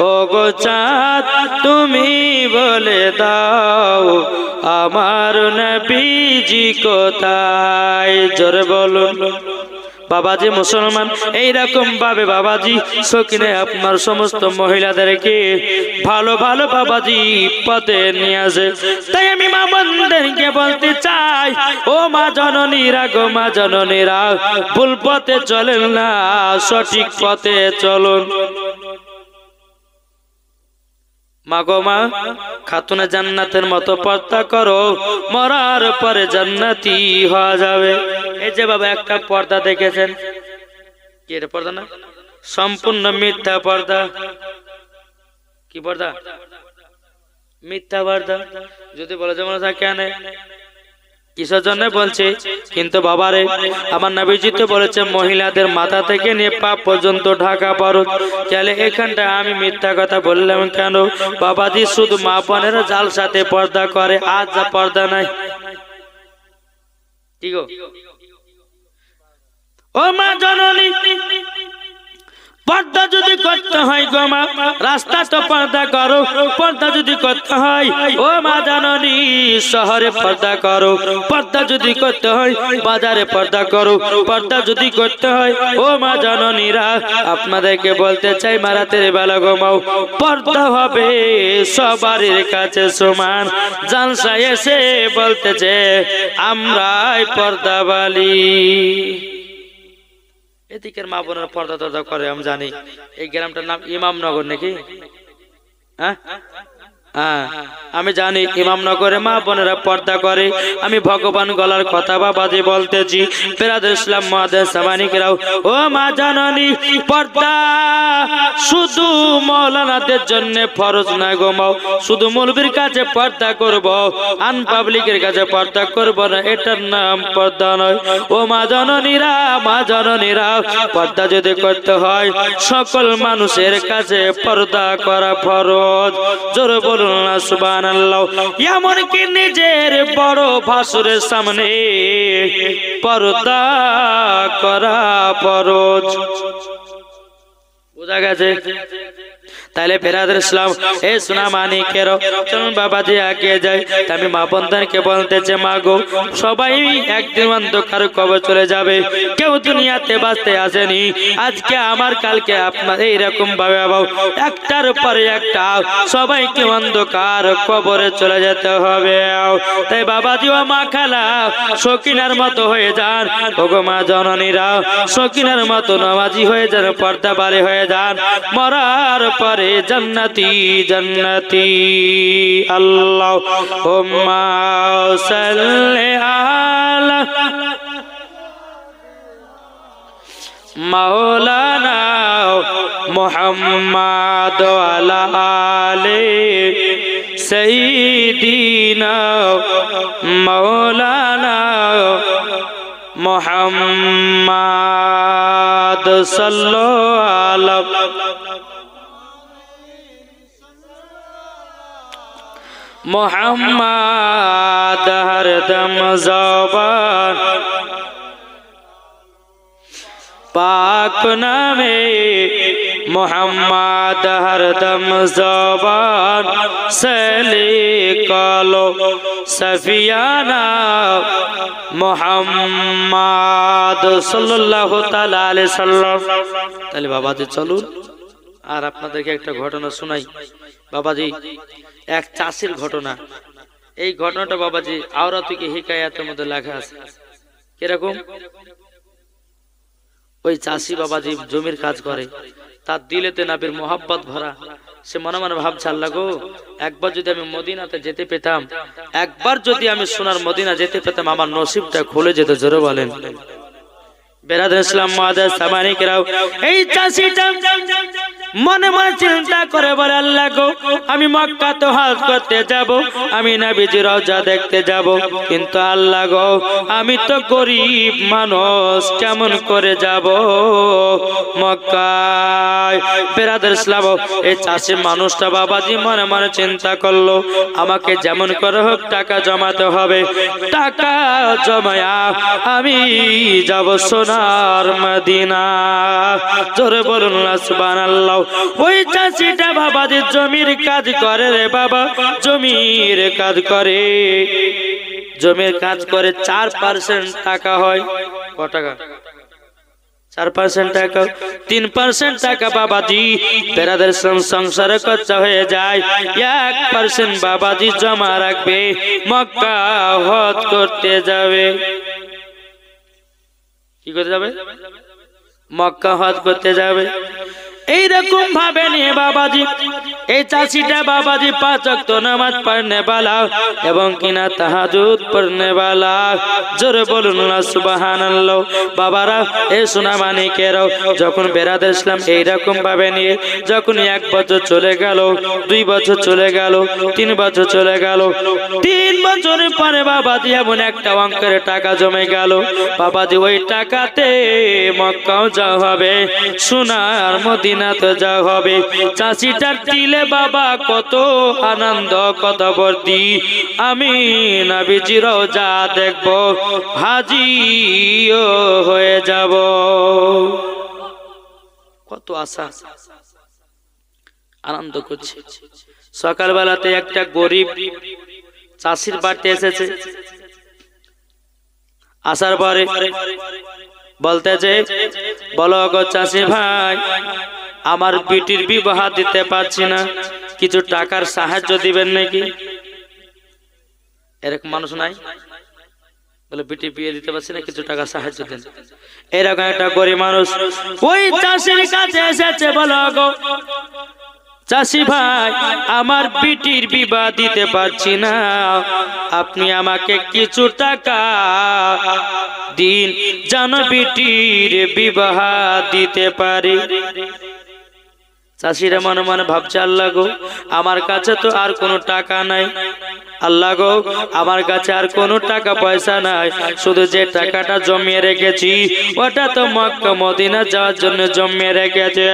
Speaker 1: ওগো চাঁদ তুমি বলে দাও আমার নবীজি কোথায় জোরে বলুন বাবাজি মুসলমান এইরকম ভাবে বাবাজি সকিনে আপনার সমস্ত মহিলাদেরকে ভালো ভালো বাবাজি পথে নিয়ে আসে তাই আমি মা বোনদেরকে বলতে চাই ও মা জননীরা গো মা জননীরা ভুল পথে চলেন না সঠিক পথে চলুন মা গো মা খাতুনে জান্নাতের মতো পর্দা করো মরার পরে জান্নাতি হওয়া যাবে এই যে বাবা একটা পর্দা দেখেছেন কি এটা পর্দা না সম্পূর্ণ মিথ্যা পর্দা কি পর্দা মিথ্যা পর্দা যদি বলে যেমন কেন কিসের জন্য বলছে কিন্তু বাবারে আমার নবীজি তো বলেছে মহিলাদের মাথা থেকে নিয়ে পা পর্যন্ত ঢাকা পড়ো তাহলে এখানটা আমি মিথ্যা কথা বললাম কেন বাবাজি শুধু মা বোনেরা জাল সাথে পর্দা করে আজ যা পর্দা নাই ঠিক ও মা জননী পর্দা যদি করতে হয় গো মা রাস্তা তো পর্দা করো পর্দা যদি করতে হয় ও মা জননী শহরে পর্দা করো পর্দা যদি করতে হয় বাজারে পর্দা করো পর্দা যদি করতে হয় ও মা জননীরা আপনাদেরকে বলতে চাই মারাতের বেলা গো মাও পর্দা হবে সবার কাছে সমান জালসা এসে বলতেছে আমরাই পর্দাওয়ালি এদিকের মা বোনেরা পর্দা টর্দা করে আমি জানি এই গ্রামটার নাম ইমামনগর নাকি হ্যাঁ আমি জানি ইমামনগরে মা বোনেরা পর্দা করে আমি ভগবান গলার কথা বাবাজি বলতেছি বিরাদর ইসলাম মুআদ্দিস সামানিকরাও ও মা জাননী পর্দা শুধু মাওলানাদের জন্য ফরজ না গো মাও শুধু মৌলবীর কাছে পর্দা করব আন পাবলিকের কাছে পর্দা করব না এটার নাম পর্দা নয় ও মা জননীরা পর্দা যদি করতে হয় সকল মানুষের কাছে পর্দা করা ফরজ জোরে বলুন না সুবহানাল্লাহ এমনকি নিজের বড় ভাসুরের সামনে পর্দা করা ফরজ বোঝা গেছে তাহলে বিরাদর ইসলাম এ সোনা মানিকেরও চলুন বাবাজি আগে যাই আমি মা বোনদেরকে বলতেছে মা গো সবাই একদিন অন্ধকার কবর চলে যাবে কেউ দুনিয়াতে বাঁচতে আসেনি আজকে আমার কালকে আপনার এইরকম ভাবে একটার পরে একটা সবাইকে অন্ধকার কবরে চলে যেতে হবে তাই বাবাজি ও মা খালা সকিনার মতো হয়ে যান ওগো মা জননীরা সকিনার মতো নামাজি হয়ে যান পর্দাবালি হয়ে যান মরার পরে জান্নাতি জান্নাতি আল্লাহুম্মা সাল্লি আলা মাওলানা মুহাম্মাদ ওয়া আলি সাইয়্যিদিনা মাওলানা মুহাম্মাদ সাল্লাল্লাহু মোহাম্মদ হরদম জবান পাক নামে মোহাম্মদ হরদম জবান সলি কালো সফিয়ানা মোহাম্মদ সাল্লাল্লাহু তাআলা আলাইহি সাল্লাম তাহলে বাবাজি চলুন আর আপনাদেরকে একটা ঘটনা শোনাই বাবাজি এক চাষির ঘটনা এই ঘটনাটা বাবাজি আওরাতুকে হিকায়াতের মধ্যে লেখা আছে কিরকম ওই চাষি বাবাজি জমির কাজ করে তার দিলেতে নবীর মোহাব্বত ভরা সে মনে মনে ভাবছে আল্লাহ গো একবার যদি আমি মদিনাতে যেতে পেতাম একবার যদি আমি সোনার মদিনা যেতে পেতাম আমার নসিবটা খুলে যেত জোরে বলেন বেরাদার ইসলাম মুআদ্দাস সামানিকরাও, এই চাষিটা মনে মনে চিন্তা করে বলে, আল্লাহ গো, আমি মক্কা তো হজ করতে যাব, আমি নবীজির রওজা দেখতে যাব, কিন্তু আল্লাহ গো, আমি তো গরিব মানুষ, কেমন করে যাব মক্কায়? বেরাদার ইসলাম, এই চাষি মানুষটা বাবাজি মনে মনে চিন্তা করলো, আমাকে যেমন করে হোক টাকা জমাতে হবে, টাকা জমায়া আমি যাব সোনার মদিনা। জোরে বলুন না সুবহানাল্লাহ। ওই চাষিটা বাবাজি জমির কাজ করে রে বাবা, জমির কাজ করে, জমির কাজ করে 4% টাকা হয়। কত টাকা? 4% টাকা, 3% টাকা বাবাজি বেরাদার সংসারে খরচা হয়ে যায়। 1% বাবাজি জমা রাখবে, মক্কা হজ করতে যাবে। কি করতে যাবে? মক্কা হজ করতে যাবে। এইরকম ভাবে নিয়ে বাবাজি এই চাষিটা বাবাজি 5 ওয়াক্ত নামাজ পড়নে वाला এবং কিনা তাহাজ্জুদ পড়নে वाला। জোরে বলুন না সুবহানাল্লাহ। বাবারা, এই সোনা মানিকেরাও, যখন বেরাদার ইসলাম এইরকম ভাবে নিয়ে যখন 1 বছর চলে গেল, 2 বছর চলে গেল, 3 বছর চলে গেল, 3 বছরের পরে বাবাজি এমন একটা অঙ্কের টাকা জমে গেল বাবাজি, ওই টাকাতে মক্কাও যাওয়া হবে, সোনার মদিনা তো যা হবে। চাষিটার দিলে বাবা কত আনন্দ, কত বর্দি, আমি নবীজির রওজা দেখব, হাজিও হয়ে যাব, কত আশা, আনন্দ করছে। সকালবেলাতে একটা গরিব চাষির বাড়িতে এসেছে, আসার পরে বলতেছে, বলো গো চাষি ভাই, আমার বিটির বিবাহ দিতে পারছি না, কিছু টাকার সাহায্য দিবেন নাকি? এরকম মানুষ নাই? বলে বিটি বিয়ে দিতে পারছি না, কিছু টাকা সাহায্য দেন। এরকম একটা গরিব মানুষ ওই চাষির কাছে এসেছে, বলো গো চাষি ভাই, আমার বিটির বিবাহ দিতে পারছি না, আপনি আমাকে কিছু টাকা দিন, যেন বিটির বিবাহ দিতে পারি। চাষিরা মনে মনে ভাবছে, আল্লাহ গো, আমার কাছে তো আর কোনো টাকা নাই, আল্লাহ গো, আমার কাছে আর কোনো টাকা পয়সা নাই, শুধু যে টাকাটা জমিয়ে রেখেছি ওটা তো মক্কা মদিনা যাওয়ার জন্য জমিয়ে রেখেছে।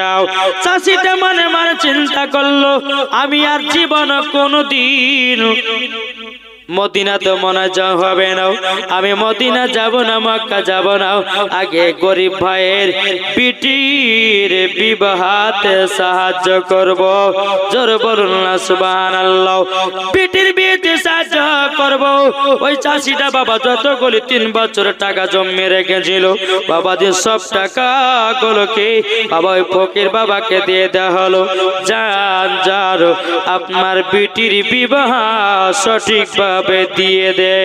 Speaker 1: চাষিটা মনে মনে চিন্তা করলো, আমি আর জীবন কোনোদিন মদিনা তো মনে যাওয়া হবে না, আমি মদিনা যাব না, মক্কা যাব না, আগে গরিব ভাইয়ের বিটির বিবাহতে সাহায্য করব। জোরে বলুন না সুবহানাল্লাহ। বিটির বিয়েতে সাহায্য করব। ওই চাষিটা বাবা যতগুলি 3 বছর টাকা জমিয়ে রেখেছিল বাবাজি, সব টাকা গুলোকে বাবা ওই ফকির বাবাকে দিয়ে দেওয়া হলো, যান যার আপনার বিটির বিবাহ সঠিক দিয়ে দে।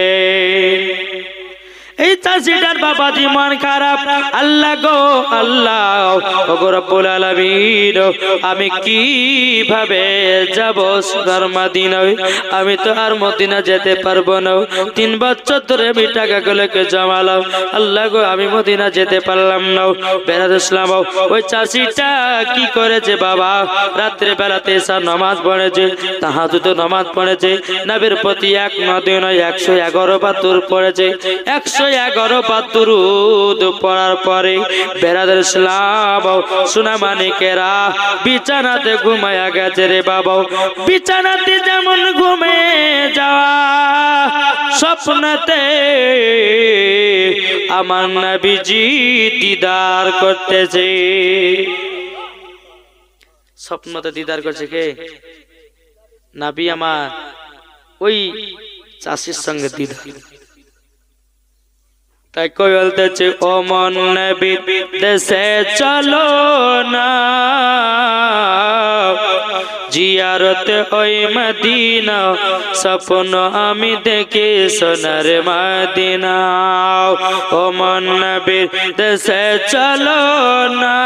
Speaker 1: এই চাষিটার বাবাজি মন খারাপ, আল্লাহ গো আল্লাহ, ওগো রব্বুল আলামিন, আমি কিভাবে যাব সোনার মদিনায়? আমি তো আর মদিনা যেতে পারবো না, 3 বছর ধরে আমি টাকাগুলোকে জমালাম, আল্লাহ গো আমি মদিনা যেতে পারলাম না। বেরাদার ইসলাম, ওই চাষিটা কি করেছে বাবা, রাত্রে বেলাতে এসে নামাজ পড়েছে, তাহাজ্জুদ নামাজ পড়েছে, নবীর প্রতি 1 নয় 111 বার দরুদ পড়েছে। 111 বার দরুদ পড়ার পরে বেরাদার ইসলাম সোনা মানিকেরা বিছানাতে ঘুমায়া গেছে রে বাবা। বিছানাতে যেমন ঘুমে যাওয়া, স্বপ্নতে আমার নবীজি দিদার করতেছে। স্বপ্নতে দিদার করছে কে? নবী আমার ওই চাষির সঙ্গে দিদার। তাই কই বলতেছে, ও মন নবী দেশে চলো না, জিয়ারতে ওই মদিনা, স্বপ্ন আমি দেখি সোনার মদিনা। ও মন নবী দেশে চলো না,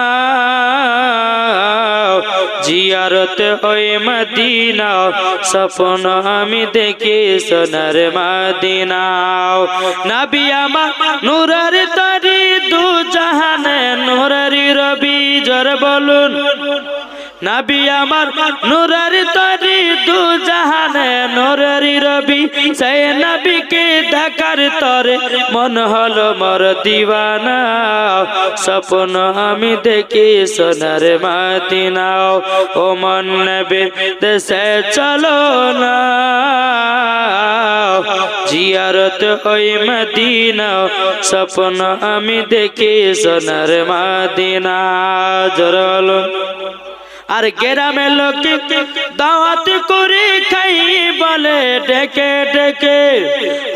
Speaker 1: জিয়ারতে ওই মদিনা, স্বপ্ন আমি দেখি সোনার মদিনা। নবী আমার নূরের তরি দু জাহান জোরে বলুন নবী আমার নূরের তরি দু জাহানে নূরের রবি সেই নবীকে দেখার তরে মন হলো মোর দিওয়ানা স্বপ্ন আমি দেখি সোনার মদিনা ও মন নবী দেশে চলো না জিয়ারত ওই মদিনা স্বপ্ন আমি দেখি সোনার মদিনা জোরে বলুন আর গ্রামের লোকে দাওয়াত করে খাই বলে ডেকে ডেকে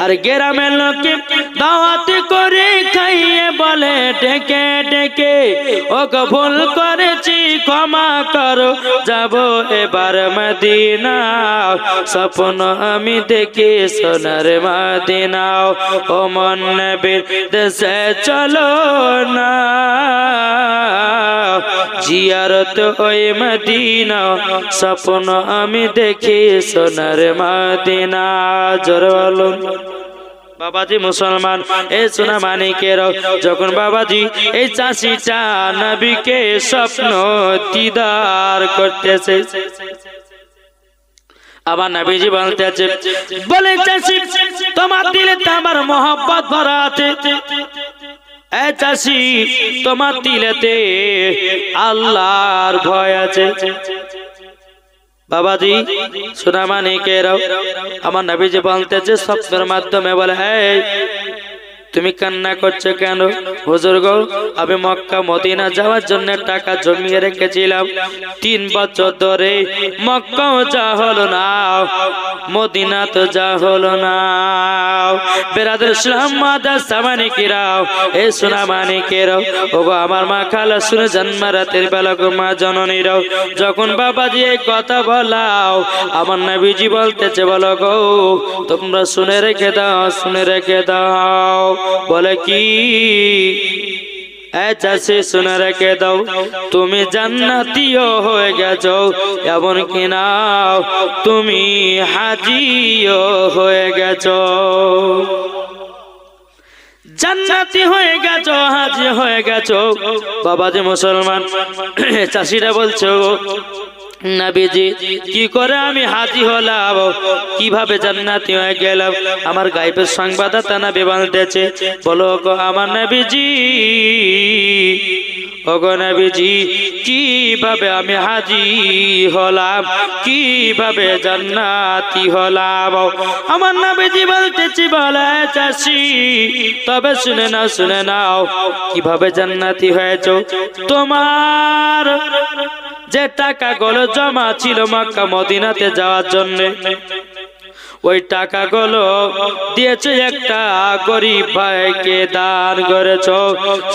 Speaker 1: আর গ্রামের লোকে দাওয়াত করে খাইয়ে বলে ডেকে ডেকে ও গো ভুল করেছি ক্ষমা করো যাব এবার মদিনা স্বপ্ন আমি দেখি সোনার মদিনা ও মন নবীর দেশে চলো না জিয়ারত ওই মদিনা স্বপ্ন আমি দেখি সোনার মদিনা জোরে বলুন বাবাজি মুসলমান এই সোনা মানিকের যখন বাবাজি এই চাষিটা নবীকে স্বপ্ন দিদার করতেছে আবার নবীজি বলতেছে বলে চাষি তোমার দিলে তো আমার মোহব্বত ভরা আছে এ চাষি তোমার দিলেতে আল্লাহর ভয় আছে বাবাজি সোনা মানিকেরাও আমার নবীজি বলতেছে স্বপ্নের মাধ্যমে বলে এই তুমি কান্না করছো কেন হুজুর গো আমি মক্কা মদিনা যাওয়ার জন্য টাকা জমিয়ে রেখেছিলাম 3 বছর ধরে মক্কাও যা হলো না মদিনা তো যা হলো না বেরাদর ইসলাম মাদ্রাসা মানিকেরাও এই সোনা মানিকেরাও ওগো আমার মা খালা শুনে জন্ম রাতের বেলা গো মা জননীরাও যখন বাবাজি এই কথা বলাও আমার নবীজি বলতেছে বলো গো তোমরা শুনে রেখে দাও বলে কি চাষি শুনে রেখে দাও তুমি জান্নাতীও হয়ে গেছো এমন কিনা তুমি হাজিও হয়ে গেছো জান্নাতি হয়ে গেছো হাজি হয়ে গেছো বাবাজি মুসলমান চাষিরা বলছো নবীজি কি করে আমি হাজি হলাম কিভাবে জান্নাতি হয়ে গেলাম আমার গায়েবের সংবাদদাতা নবী বলতেছে বলো গো আমার নবীজি ওগো নবীজি কিভাবে আমি হাজি হলাম কিভাবে জান্নাতি হলাম আমার নবীজি বলতেছি বলে চাষি তবে শুনে নাও কিভাবে জান্নাতি হয়েছো তোমার যে টাকাগুলো জমা ছিল মক্কা মদিনাতে যাওয়ার জন্য ওই টাকাগুলো দিয়েছে একটা গরিব ভাইকে দান করেছো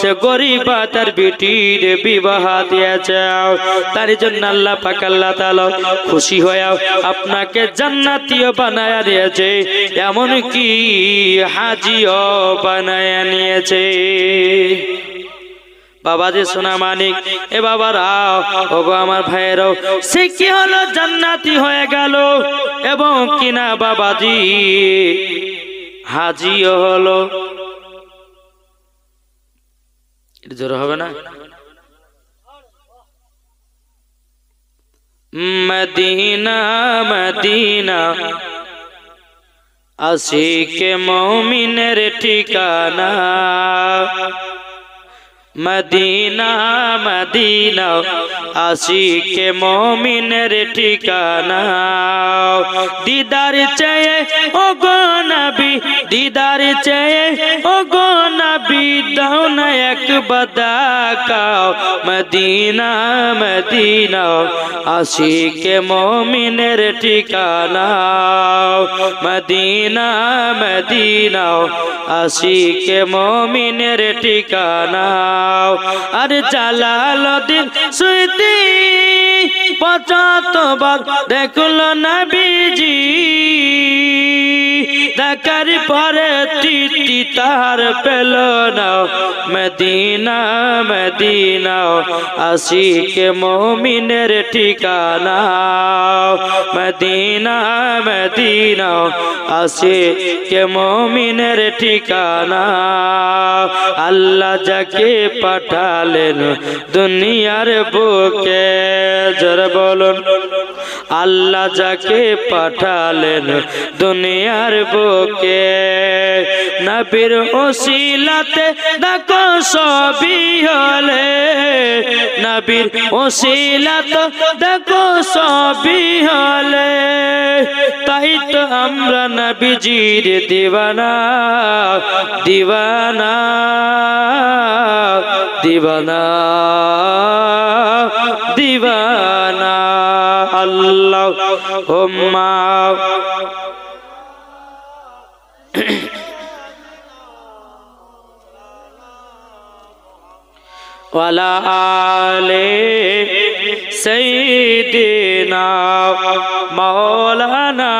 Speaker 1: সে গরিব ভাই তার বেটির বিবাহ দিয়েছে তার জন্য আল্লাহ পাক আল্লাহ তাআলা খুশি হয়ে আপনাকে জান্নাতীয় বানায়া দিয়েছে এমন কি হাজিও বানায়া নিয়েছে বাবাজি সোনা মানিক এ বাবারা ওগো আমার ভাইয়েরাও সে কি হলো জান্নাতি হয়ে গেল এবং কিনা বাবাজি হাজিও হলো এটা জোর হবে না মদিনা মদিনা আশিকে মুমিনের ঠিকানা মদিনা মদিনা আশিকে মুমিনের ঠিকানা দিদার চেয়ে ও গো নবী দিদার চেয়ে ও গো নবী দাও না একবার দেখাও মদিনা মদিনা আশিকে মুমিনের ঠিকানা মদিনা মদিনা আশিকে মুমিনের ঠিকানা আর জালালউদ্দিন সুয়ুতি 75 বার দেখলো নবীজি দেখার পরে তৃপ্তি তার পেল না মদিনা মদিনা আশিকে মুমিনের ঠিকানা মদিনা মদিনা আশিকে মুমিনের ঠিকানা আল্লাহ যাকে পাঠালেন দুনিয়ার বুকে জোরে বলুন আল্লাহ যাকে পাঠালেন দুনিয়ার বুকে নবীর ওসিলাতে দেখো সবই হলে নবীর ওসিলাতে দেখো সবই হলে তাই তো আমরা নবীজির দিওয়ানা দিওয়ানা দিওয়ানা দিওয়ানা আল্লাহুম্মা ওয়ালা আলে সাইয়্যিদিনা মাওলানা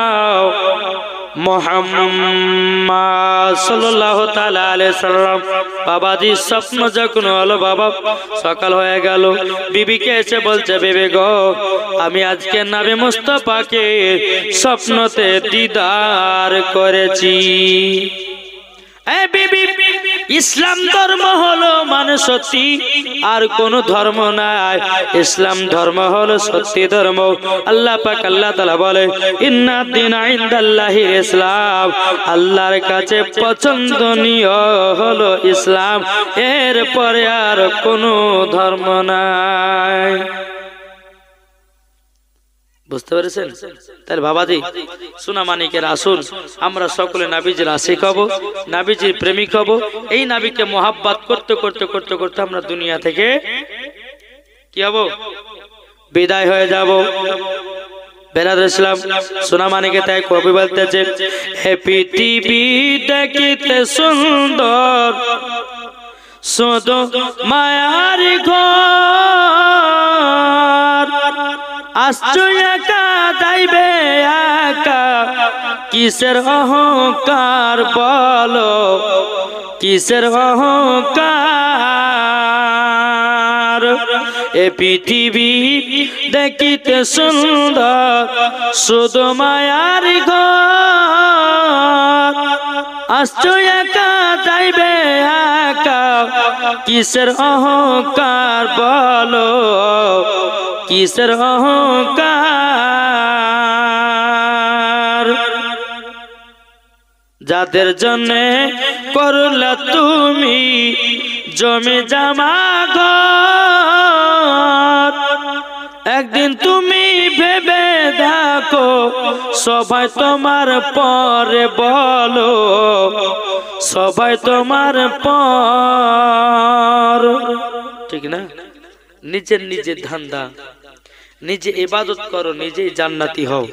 Speaker 1: মুহাম্মদ সাল্লাল্লাহু তাআলা আলাইহি সাল্লাম। বাবাজি স্বপ্ন যখন হলো বাবা সকাল হয়ে গেল বিবিকে এসে বলছে বেবি গো আমি আজকে নবী মুস্তাফাকে স্বপ্নতে দিদার করেছি। এই বিবি ইসলাম ধর্ম হলো মানে সত্যি আর কোন ধর্ম নাই ইসলাম ধর্ম হলো সত্যি ধর্ম আল্লাহ পাক আল্লাহ তাআলা বলে ইন্না দীনা ইনদাল্লাহিল ইসলাম আল্লাহর কাছে পছন্দনীয় হলো ইসলাম এর পরে আর কোনো ধর্ম নাই। বুঝতে পেরেছেন? তাহলে বাবাজি সোনা মানিকের আসুন আমরা সকলে নবীজির আশিক হব নবীজির প্রেমিক হব এই নবীকে মোহাব্বত করতে করতে করতে করতে আমরা দুনিয়া থেকে কি হব বিদায় হয়ে যাব। বেরাদর ইসলাম সোনা মানিকে তাই কবি বলতেছে হে পৃথিবী দেখিতে সুন্দর শুধু মায়ার ঘর আসছো একা যাইবে একা কিসের অহংকার বলো কিসের অহংকার এ পৃথিবী দেখিতে সুন্দর শুধু মায়ার ঘর আসছো একা যাইবে একা কিসের অহংকার বলো কিসের অহংকার যাদের জন্য করলা তুমি জমি জামা ঘর একদিন তুমি ভেবে দেখো সবাই তোমার পরে বলো সবাই তোমার পর ঠিক না। নিজের নিজের ধান্দা নিজে ইবাদত করো নিজেই জান্নাতি হও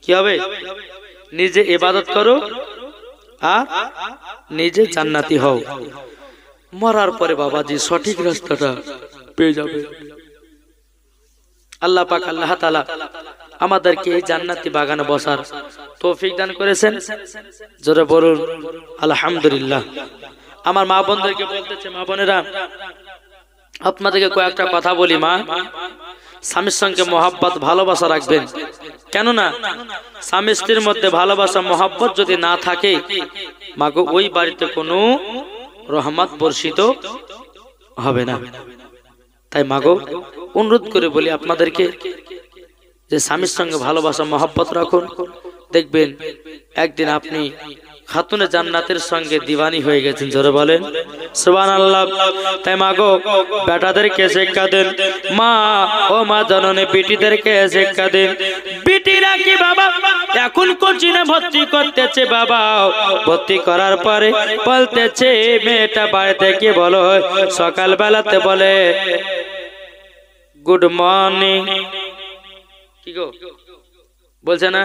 Speaker 1: কি হবে নিজে ইবাদত করো আর নিজে জান্নাতি হও মরার পরে বাবাজি সঠিক রাস্তাটা পেয়ে যাবে। আল্লাহ পাক আল্লাহ তাআলা আমাদেরকে এই জান্নাতি বাগানে বসার তৌফিক দান করেছেন জোরে বলুন আলহামদুলিল্লাহ। আমার মা বোনদেরকে বলতেছে মা বোনেরা আপনাদেরকে কয়েকটা কথা বলি মা স্বামীর সঙ্গে মহব্বত ভালোবাসা রাখবেন কেননা স্বামী স্ত্রীর মধ্যে ভালোবাসা মহব্বত যদি না থাকে মাগো ওই বাড়িতে কোনো রহমত বর্ষিত হবে না। তাই মাগো অনুরোধ করে বলি আপনাদেরকে যে স্বামীর সঙ্গে ভালোবাসা মহব্বত রাখুন দেখবেন একদিন আপনি খাতুনে জান্নাতের সঙ্গে দিওয়ানি হয়ে গেছেন জোরে বলেন সুবহানাল্লাহ। তাই মাগো বেটাদেরকে শিক্ষা দেন মা ও মা জননী বেটিদেরকে শিক্ষা দেন বেটিরা কি বাবা এখন কোচিনে ভর্তি করতেছে বাবা ভর্তি করার পরে বলতেছে মেয়েটা বাড়িতে কি বলো সকাল বেলাতে বলে গুড মর্নিং কি গো বলছে না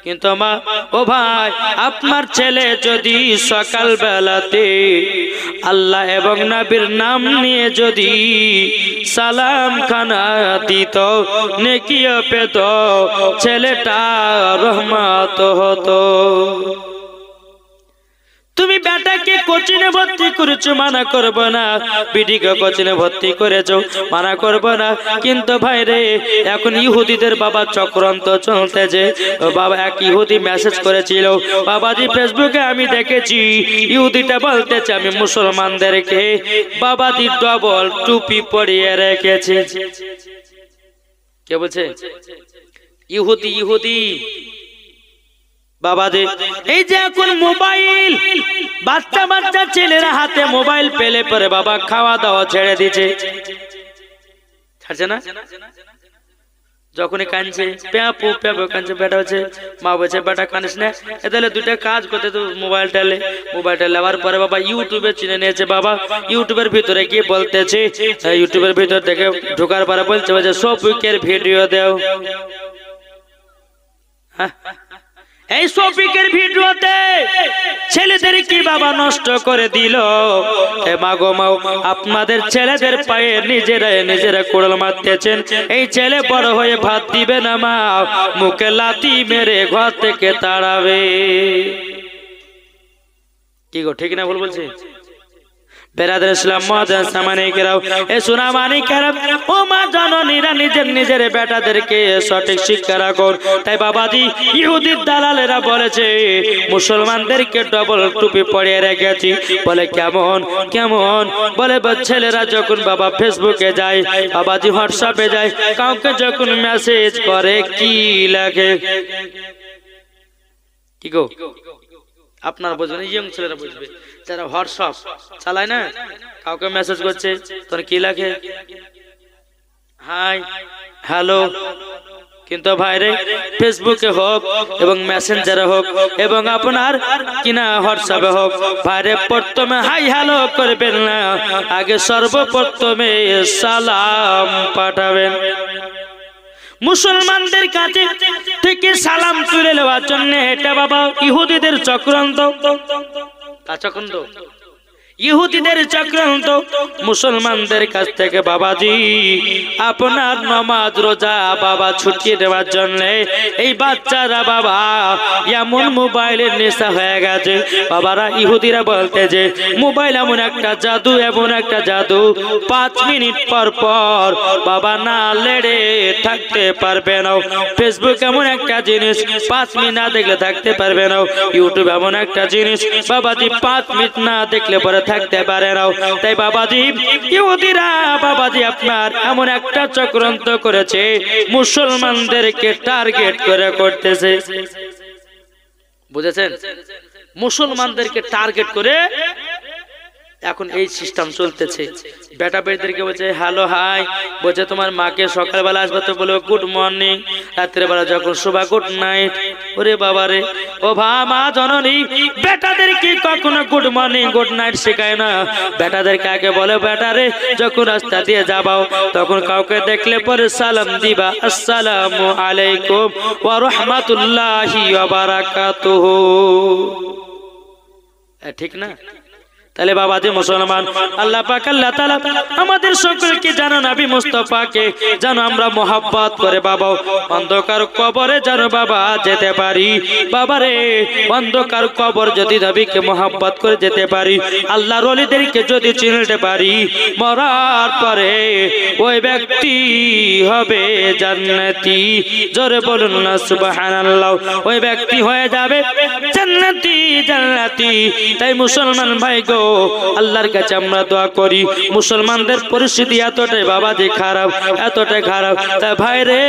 Speaker 1: কিন্তু মা ও ভাই আপনার ছেলে যদি সকাল বেলাতে আল্লাহ এবং নবীর নাম নিয়ে যদি সালাম খানা দিত নেকি পেত ছেলেটা রহমত হতো তুমি বেটাকে কোচিনে ভর্তি করেছো, মানা করব না। বিটিকে কোচিনে ভর্তি করেছো, মানা করব না। কিন্তু ভাই রে, এখন ইহুদিদের বাবা চক্রান্ত চলতেছে। বাবা এক ইহুদি মেসেজ করেছিল বাবাজি ফেসবুকে, আমি দেখেছি ইহুদিটা বলতেছে আমি মুসলমানদেরকে বাবাজি ডবল টুপি পরিয়ে রেখেছে। কে বলছে? ইহুদি। ইহুদি বাবাজি, এই যে এখন মোবাইল, বাচ্চা বাচ্চা ছেলেরা হাতে মোবাইল পেলে পরে বাবা খাওয়া দাওয়া ছেড়ে দিচ্ছে, ছাড়ছে না। যখনই কাঁদছে প্যাপু প্যাপু কাঁদছে, বেটা হচ্ছে মা বলছে বেটা কাঁদিস না, তাহলে দুইটা কাজ করতে তো মোবাইলটা নেওয়ার পরে বাবা ইউটিউবে চিনে নিয়েছে। বাবা ইউটিউবের ভিতরে গিয়ে বলতেছে, ইউটিউবের ভিতর থেকে ঢোকার পরে বলছে যে সব উইকের ভিডিও দেও। এই শফিকের ভিডিওতে ছেলেদের কি বাবা নষ্ট করে দিল। মা গো মা, আপনাদের ছেলেদের পায়ে নিজেরা কোড়াল মারতেছেন। এই ছেলে বড় হয়ে ভাত দিবে না মা, মুখে লাথি মেরে ঘর থেকে তাড়াবে। কি গো, ঠিক না ভুল বলছি? বেরাদার ইসলাম মুআজ্জাজ সামানে কেরাও, এ সোনা মানি কেরাম, ও মা জননীরা নিজের বেটাদেরকে সঠিক শিক্ষা রাখুন। তাই বাবাজি ইহুদির দালালেরা বলেছে মুসলমানদেরকে ডবল টুপি পরিয়ে রেখেছি। বলে কেমন কেমন? বলে ছেলেরা যখন বাবা ফেসবুকে যায়, বাবাজি হোয়াটসঅ্যাপে যায়, কাউকে যখন মেসেজ করে কি লেখে? কি গো, আপনারা বুঝবেন, ইয়ং ছেলেরা বুঝবে। যারা হোয়াটসঅ্যাপ চালায় না, কাউকে মেসেজ করছে তোর কি লাগে? Hi hello. কিন্তু ভাইরে ফেসবুকে হোক এবং মেসেঞ্জারে হোক এবং আপনার কিনা হোয়াটসঅ্যাপে হোক, ভাইরে প্রথমে হাই হ্যালো করবেন না, আগে সর্বপ্রথমে সালাম পাঠাবেন। মুসলমানদের কাছে থেকে সালাম তুলে নেওয়ার জন্য এটা বাবা ইহুদিদের চক্রান্ত। চক্রান্ত ইহুদিদের চক্রান্ত। মুসলমানদের কাছ থেকে বাবাজি আপনার নামাজ রোজা বাবা ছুটিয়ে দেওয়ার জন্য এই বাচ্চারা বাবা এমন মোবাইলের নেশা হয়ে গেছে। বাবারা ইহুদিরা বলতে যে মোবাইল এমন একটা জাদু, এমন একটা জাদু, 5 মিনিট পর পর বাবা না লেড়ে থাকতে পারবে না। ফেসবুক এমন একটা জিনিস 5 মিনিট না দেখলে থাকতে পারবে না। ইউটিউব এমন একটা জিনিস বাবাজি 5 মিনিট না দেখলে পরে থাকতে পারে না। তাই বাবাজি ইহুদিরা বাবাজি আপনার এমন একটা চক্রান্ত করেছে, মুসলমানদেরকে টার্গেট করে করতেছে। বুঝেছেন? মুসলমানদেরকে টার্গেট করে এখন এই সিস্টেম চলতেছে। বেটা বেটিদেরকে বলছে হ্যালো হাই, বলছে তোমার মাকে সকালবেলা আসবে তো বলবে গুড মর্নিং, রাত্রে বেলা যখন শোভা গুড নাইট। ওরে বাবা রে, ও মা জননী বেটাদেরকে কখনো গুড মর্নিং গুড নাইট শেখায় না। বেটাদেরকে আগে বলে বেটা রে যখন রাস্তা দিয়ে যাবাও তখন কাউকে দেখলে পরে সালাম দিবা, আসসালামু আলাইকুম ওয়া রাহমাতুল্লাহি ওয়া বারাকাতুহু। ঠিক না? তাহলে বাবাজি মুসলমান, আল্লাহ পাক আল্লাহ তাআলা আমাদের সকলকে জানো নবী মুস্তাফাকে জানো আমরা মহব্বত করে বাবা অন্ধকার কবরে জানো বাবা যেতে পারি। বাবারে অন্ধকার কবর যদি নবীকে মহব্বত করে যেতে পারি, আল্লাহর ওলিদেরকে যদি চিনতে পারি, মরার পরে ওই ব্যক্তি হবে জান্নাতি। জোরে বলুন না সুবহানাল্লাহ। ওই ব্যক্তি হয়ে যাবে জান্নাতি জান্নাতি। তাই মুসলমান ভাই গো, আল্লাহর কাছে আমরা দোয়া করি। মুসলমানদের পরিস্থিতি এতটাই বাবাজি খারাপ, এতটাই খারাপ। তাই ভাই রে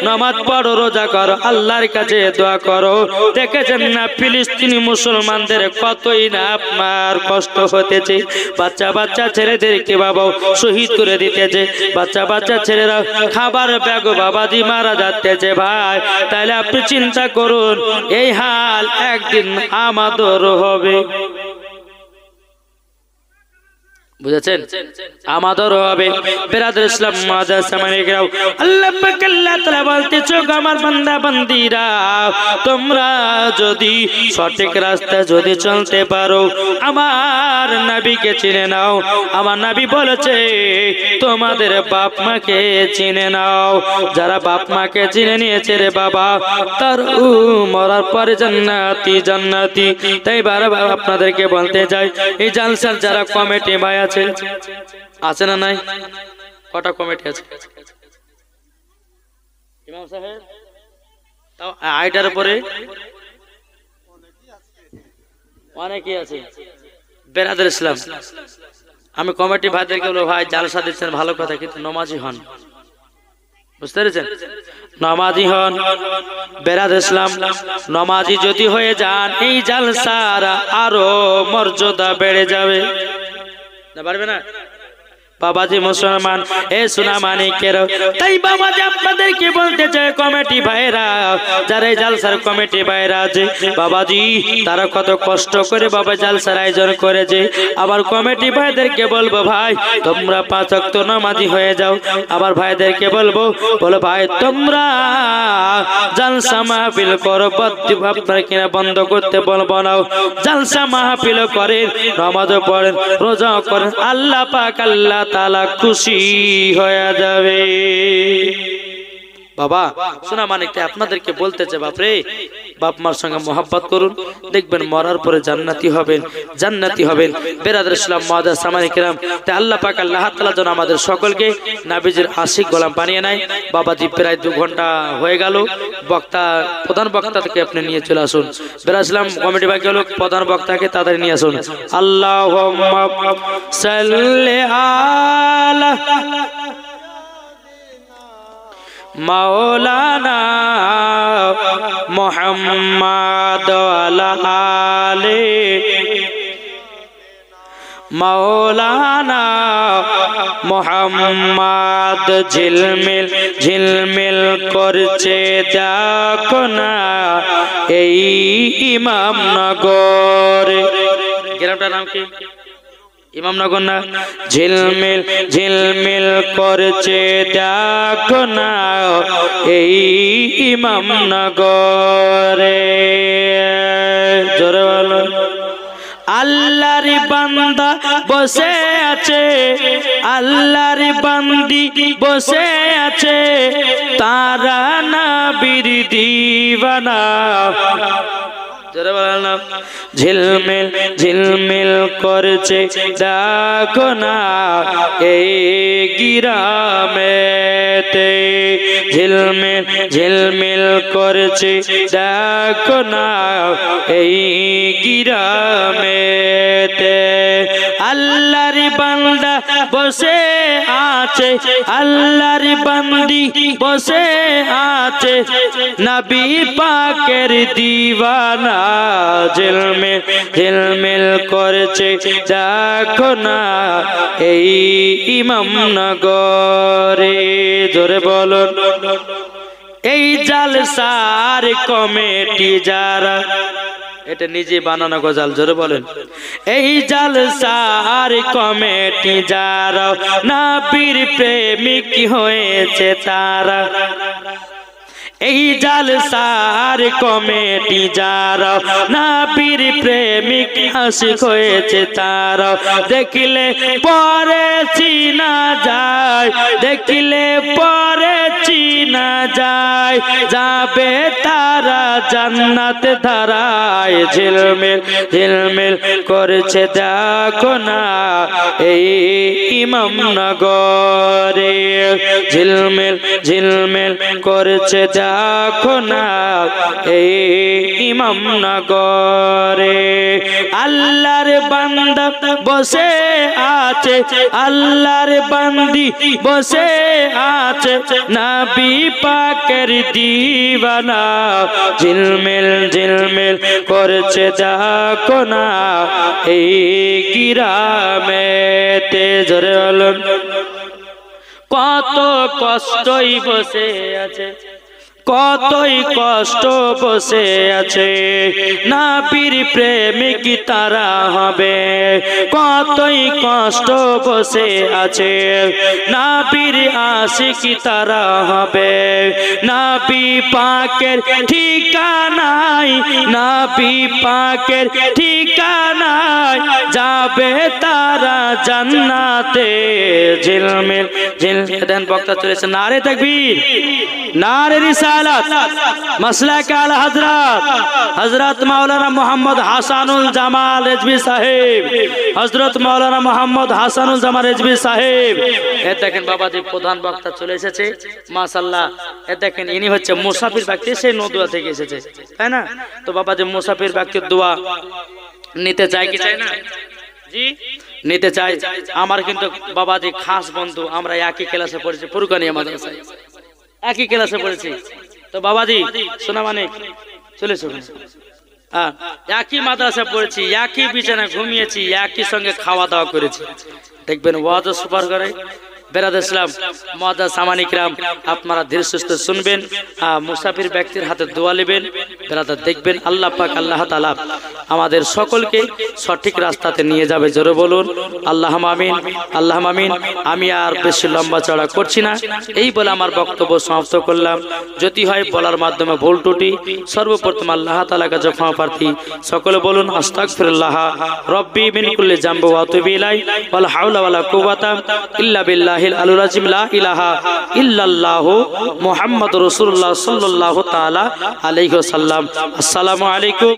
Speaker 1: নামাজ পড়ো, রোজা করো, আল্লাহর কাছে দোয়া করো। দেখেছেন না ফিলিস্তিনি মুসলমানদের কতই না আপনার কষ্ট হতেছে। বাচ্চা বাচ্চা ছেলেদেরকে বাবা শহীদ করে দিতেছে। বাচ্চা বাচ্চা ছেলেরা খাবার ব্যাগ বাবাজি মারা যাচ্ছে ভাই। তাহলে আপনি চিন্তা করুন, এই হাল একদিন আমাদেরও হবে। বুঝেছেন? আমাদের হবে বিরাদর ইসলাম মাদ্রাসা মানিকরাও, আল্লাহ পাক আল্লাহ তাআলা বলতেছে আমার বান্দা বান্দীরা, তোমরা যদি সঠিক রাস্তায় যদি চলতে পারো, আমার নবীকে চিনে নাও। আমার নবী বলেছে তোমাদের বাপ মাকে চিনে নাও। যারা বাপ মাকে চিনে নিয়েছে রে বাবা, তার মরার পরে জান্নাতি জান্নাতি। তাই বারবার আপনাদেরকে বলতে চাই, এই জালসার যারা কমিটি ভাই আছে না নাই? কটা কমিটি আছে? ইমাম সাহেব তাও আইটার উপরে অনেকেই আছে। বেরাদর ইসলাম, আমি কমিটি ভাইদেরকে বলবো, ভাই জালসা দিচ্ছেন ভালো কথা, কিন্তু নমাজি হন। বুঝতে পেরেছেন? নমাজি হন। বেরাদর ইসলাম, নমাজি যদি হয়ে যান, এই জালসার আরো মর্যাদা বেড়ে যাবে। না পারবে না? বাবাজি মুসলমান, এ সোনা মানিকের, তাই বাবাজি আপনাদেরকে বলতে চাই কমিটি ভাইরা, যারা এই জালসার কমিটি ভাইরা আছে বাবাজি, তারা কত কষ্ট করে বাবা জালসার আয়োজন করেছে। আবার কমিটি ভাইদেরকে বলবো, ভাই তোমরা 5 ওয়াক্ত নামাজি হয়ে যাও। আবার ভাইদেরকে বলবো, বলো ভাই তোমরা জালসা মাহফিল করো, আপনারা কিনা বন্ধ করতে বলবো না। জালসা মাহফিল করেন, নামাজও পড়েন, রোজাও করেন, আল্লাহ পাক আল্লাহ তাআলা খুশি হয়ে যাবে। বাবা সোনা মানিক, আপনাদেরকে বলতেছে বাপরে, বাপ মার সঙ্গে মোহাব্বত করুন, দেখবেন মরার পরে জান্নাতি হবেন, জান্নাতি হবেন। বেরাদর ইসলাম মাদ্রাসা মানিকরাম, তাই আল্লাহ পাক আল্লাহ তাআলা যেন আমাদের সকলকে নবীজির আশিক গোলাম বানিয়ে নেয়। বাবাজি প্রায় 2 ঘন্টা হয়ে গেল, বক্তা প্রধান বক্তা থেকে আপনি নিয়ে চলে আসুন। বেরাদর ইসলাম কমিটি ভাই হলো প্রধান বক্তাকে তাদের নিয়ে আসুন। আল্লাহুম্মা সাল্লি আলা মাওলানা মুহাম্মাদ ওয়ালা আলে মাওলানা মুহাম্মাদ। ঝিলমিল ঝিলমিল করছে দেখো না এই ইমামনগর। গ্রামটার নাম কি? ইমামনগর না? ঝিলমিল ঝিলমিল করছে দেখো না এই ইমামনগরে। জোরে বলো। আল্লাহর বান্দা বসে আছে, আল্লাহর বান্দি বসে আছে, তারা নবীর দিওয়ানা। ঝিলমিল ঝিলমিল করছে দেখো না এই গ্রামেতে, ঝিলমিল ঝিলমিল করছে দেখো না এই গ্রামেতে। আল্লাহর বান্দা বসে আছে, আল্লাহর বান্দি বসে আছে, নবী পাকের দিওয়ানা। ঝিলমিল ঝিলমিল করছে দেখো না এই ইমামনগরে। জোরে বলো। এই জালসার কমিটি যারা, এটা নিজে বানানো গজাল, জোরে বলেন। এই জালসার কমিটি যারা নবীর প্রেমিক হয়েছে তারা, এই জালসার কমিটি যারা নবীর প্রেমিক আশিক হয়েছে তারা, দেখিলে পরে চিনা যায়, দেখিলে পরে চিনা যায়, যাবে তারা জান্নাত ধারায়। ঝিলমিল ঝিলমিল করেছে দেখো না এই ইমামনগরে, ঝিলমিল ঝিলমিল করেছে দেখো না এই ইমামনগরে। আল্লাহর বান্দা বসে আছে, আল্লাহর বান্দি বসে আছে, নবী পাকের দিওয়ানা। ঝিলমিল ঝিলমিল করছে দেখো না এই গ্রামেতে। জোরে বলুন। কত কষ্টই বসে আছে, কতই কষ্ট বসে আছে, নবীর প্রেমিক তারা হবে। কতই কষ্ট বসে আছে, নবীর আশিক তারা হবে। নবী পাকের ঠিকানায়, নবী পাকের ঠিকানায় যাবে তারা জান্নাতে। ঝিলমিল ঝিলমিল। দেন বক্তা চলেছে, নারে তাকবীর, নারে রিসালাত, মাসলাক আল হযরত হযরত মাওলানা মোহাম্মদ হাসানুল জামাল রেজভী সাহেব, হযরত মাওলানা মোহাম্মদ হাসানুল জামাল রেজভী সাহেব। এ দেখেন বাবাজি প্রধান বক্তা চলে এসেছে, মাশাআল্লাহ। এ দেখেন ইনি হচ্ছে মুসাফির ব্যক্তি, সেই নদুয়া থেকে এসেছে, তাই না? তো বাবাজি মুসাফির ব্যক্তির দোয়া নিতে চাই কি চাই না? জি নিতে চাই। আমার কিন্তু বাবাজি খাস বন্ধু, আমরা একই ক্লাসে পড়েছি, ফুরকানিয়া মাদ্রাসায় একই ক্লাসে পড়েছি। তো বাবাজি সোনা মানিক চলে এসো। একই মাদ্রাসা পড়েছি, একই বিছানা ঘুমিয়েছি, একই সঙ্গে খাওয়া দাওয়া করেছি। দেখবেন ওয়াজ সুপার করে। বেরাদার ইসলাম মুআদ্দাস সামানি কিরাম, আপনারা ধীরে সুস্থে শুনবেন, মুসাফির ব্যক্তির হাতে দোয়া নেবেন। বেরাদার দেখবেন আল্লাহ পাক আল্লাহ তাআলা আমাদের সকলকে সঠিক রাস্তাতে নিয়ে যাবে। জোরে বলুন আল্লাহুম্মা আমিন, আল্লাহুম্মা আমিন। আমি আর বেশি লম্বা চড়া করছি না, এই বলে আমার বক্তব্য সমাপ্ত করলাম। যদি হয় বলার মাধ্যমে ভুল ত্রুটি, সর্বপ্রথম আল্লাহ তাআলার কাছে ক্ষমা প্রার্থী। সকলে বলুন আস্তাগফিরুল্লাহ রব্বি মিন কুল্লি যামবি ওয়া আতুবু ইলাইহি ওয়ালা হাওলা ওয়ালা কুওয়াতা ইল্লা বিল্লাহ আলুল আযীম লা ইলাহা ইল্লাল্লাহু মুহাম্মাদুর রাসূলুল্লাহ সাল্লাল্লাহু তাআলা আলাইহি ওয়াসাল্লাম। আসসালামু আলাইকুম।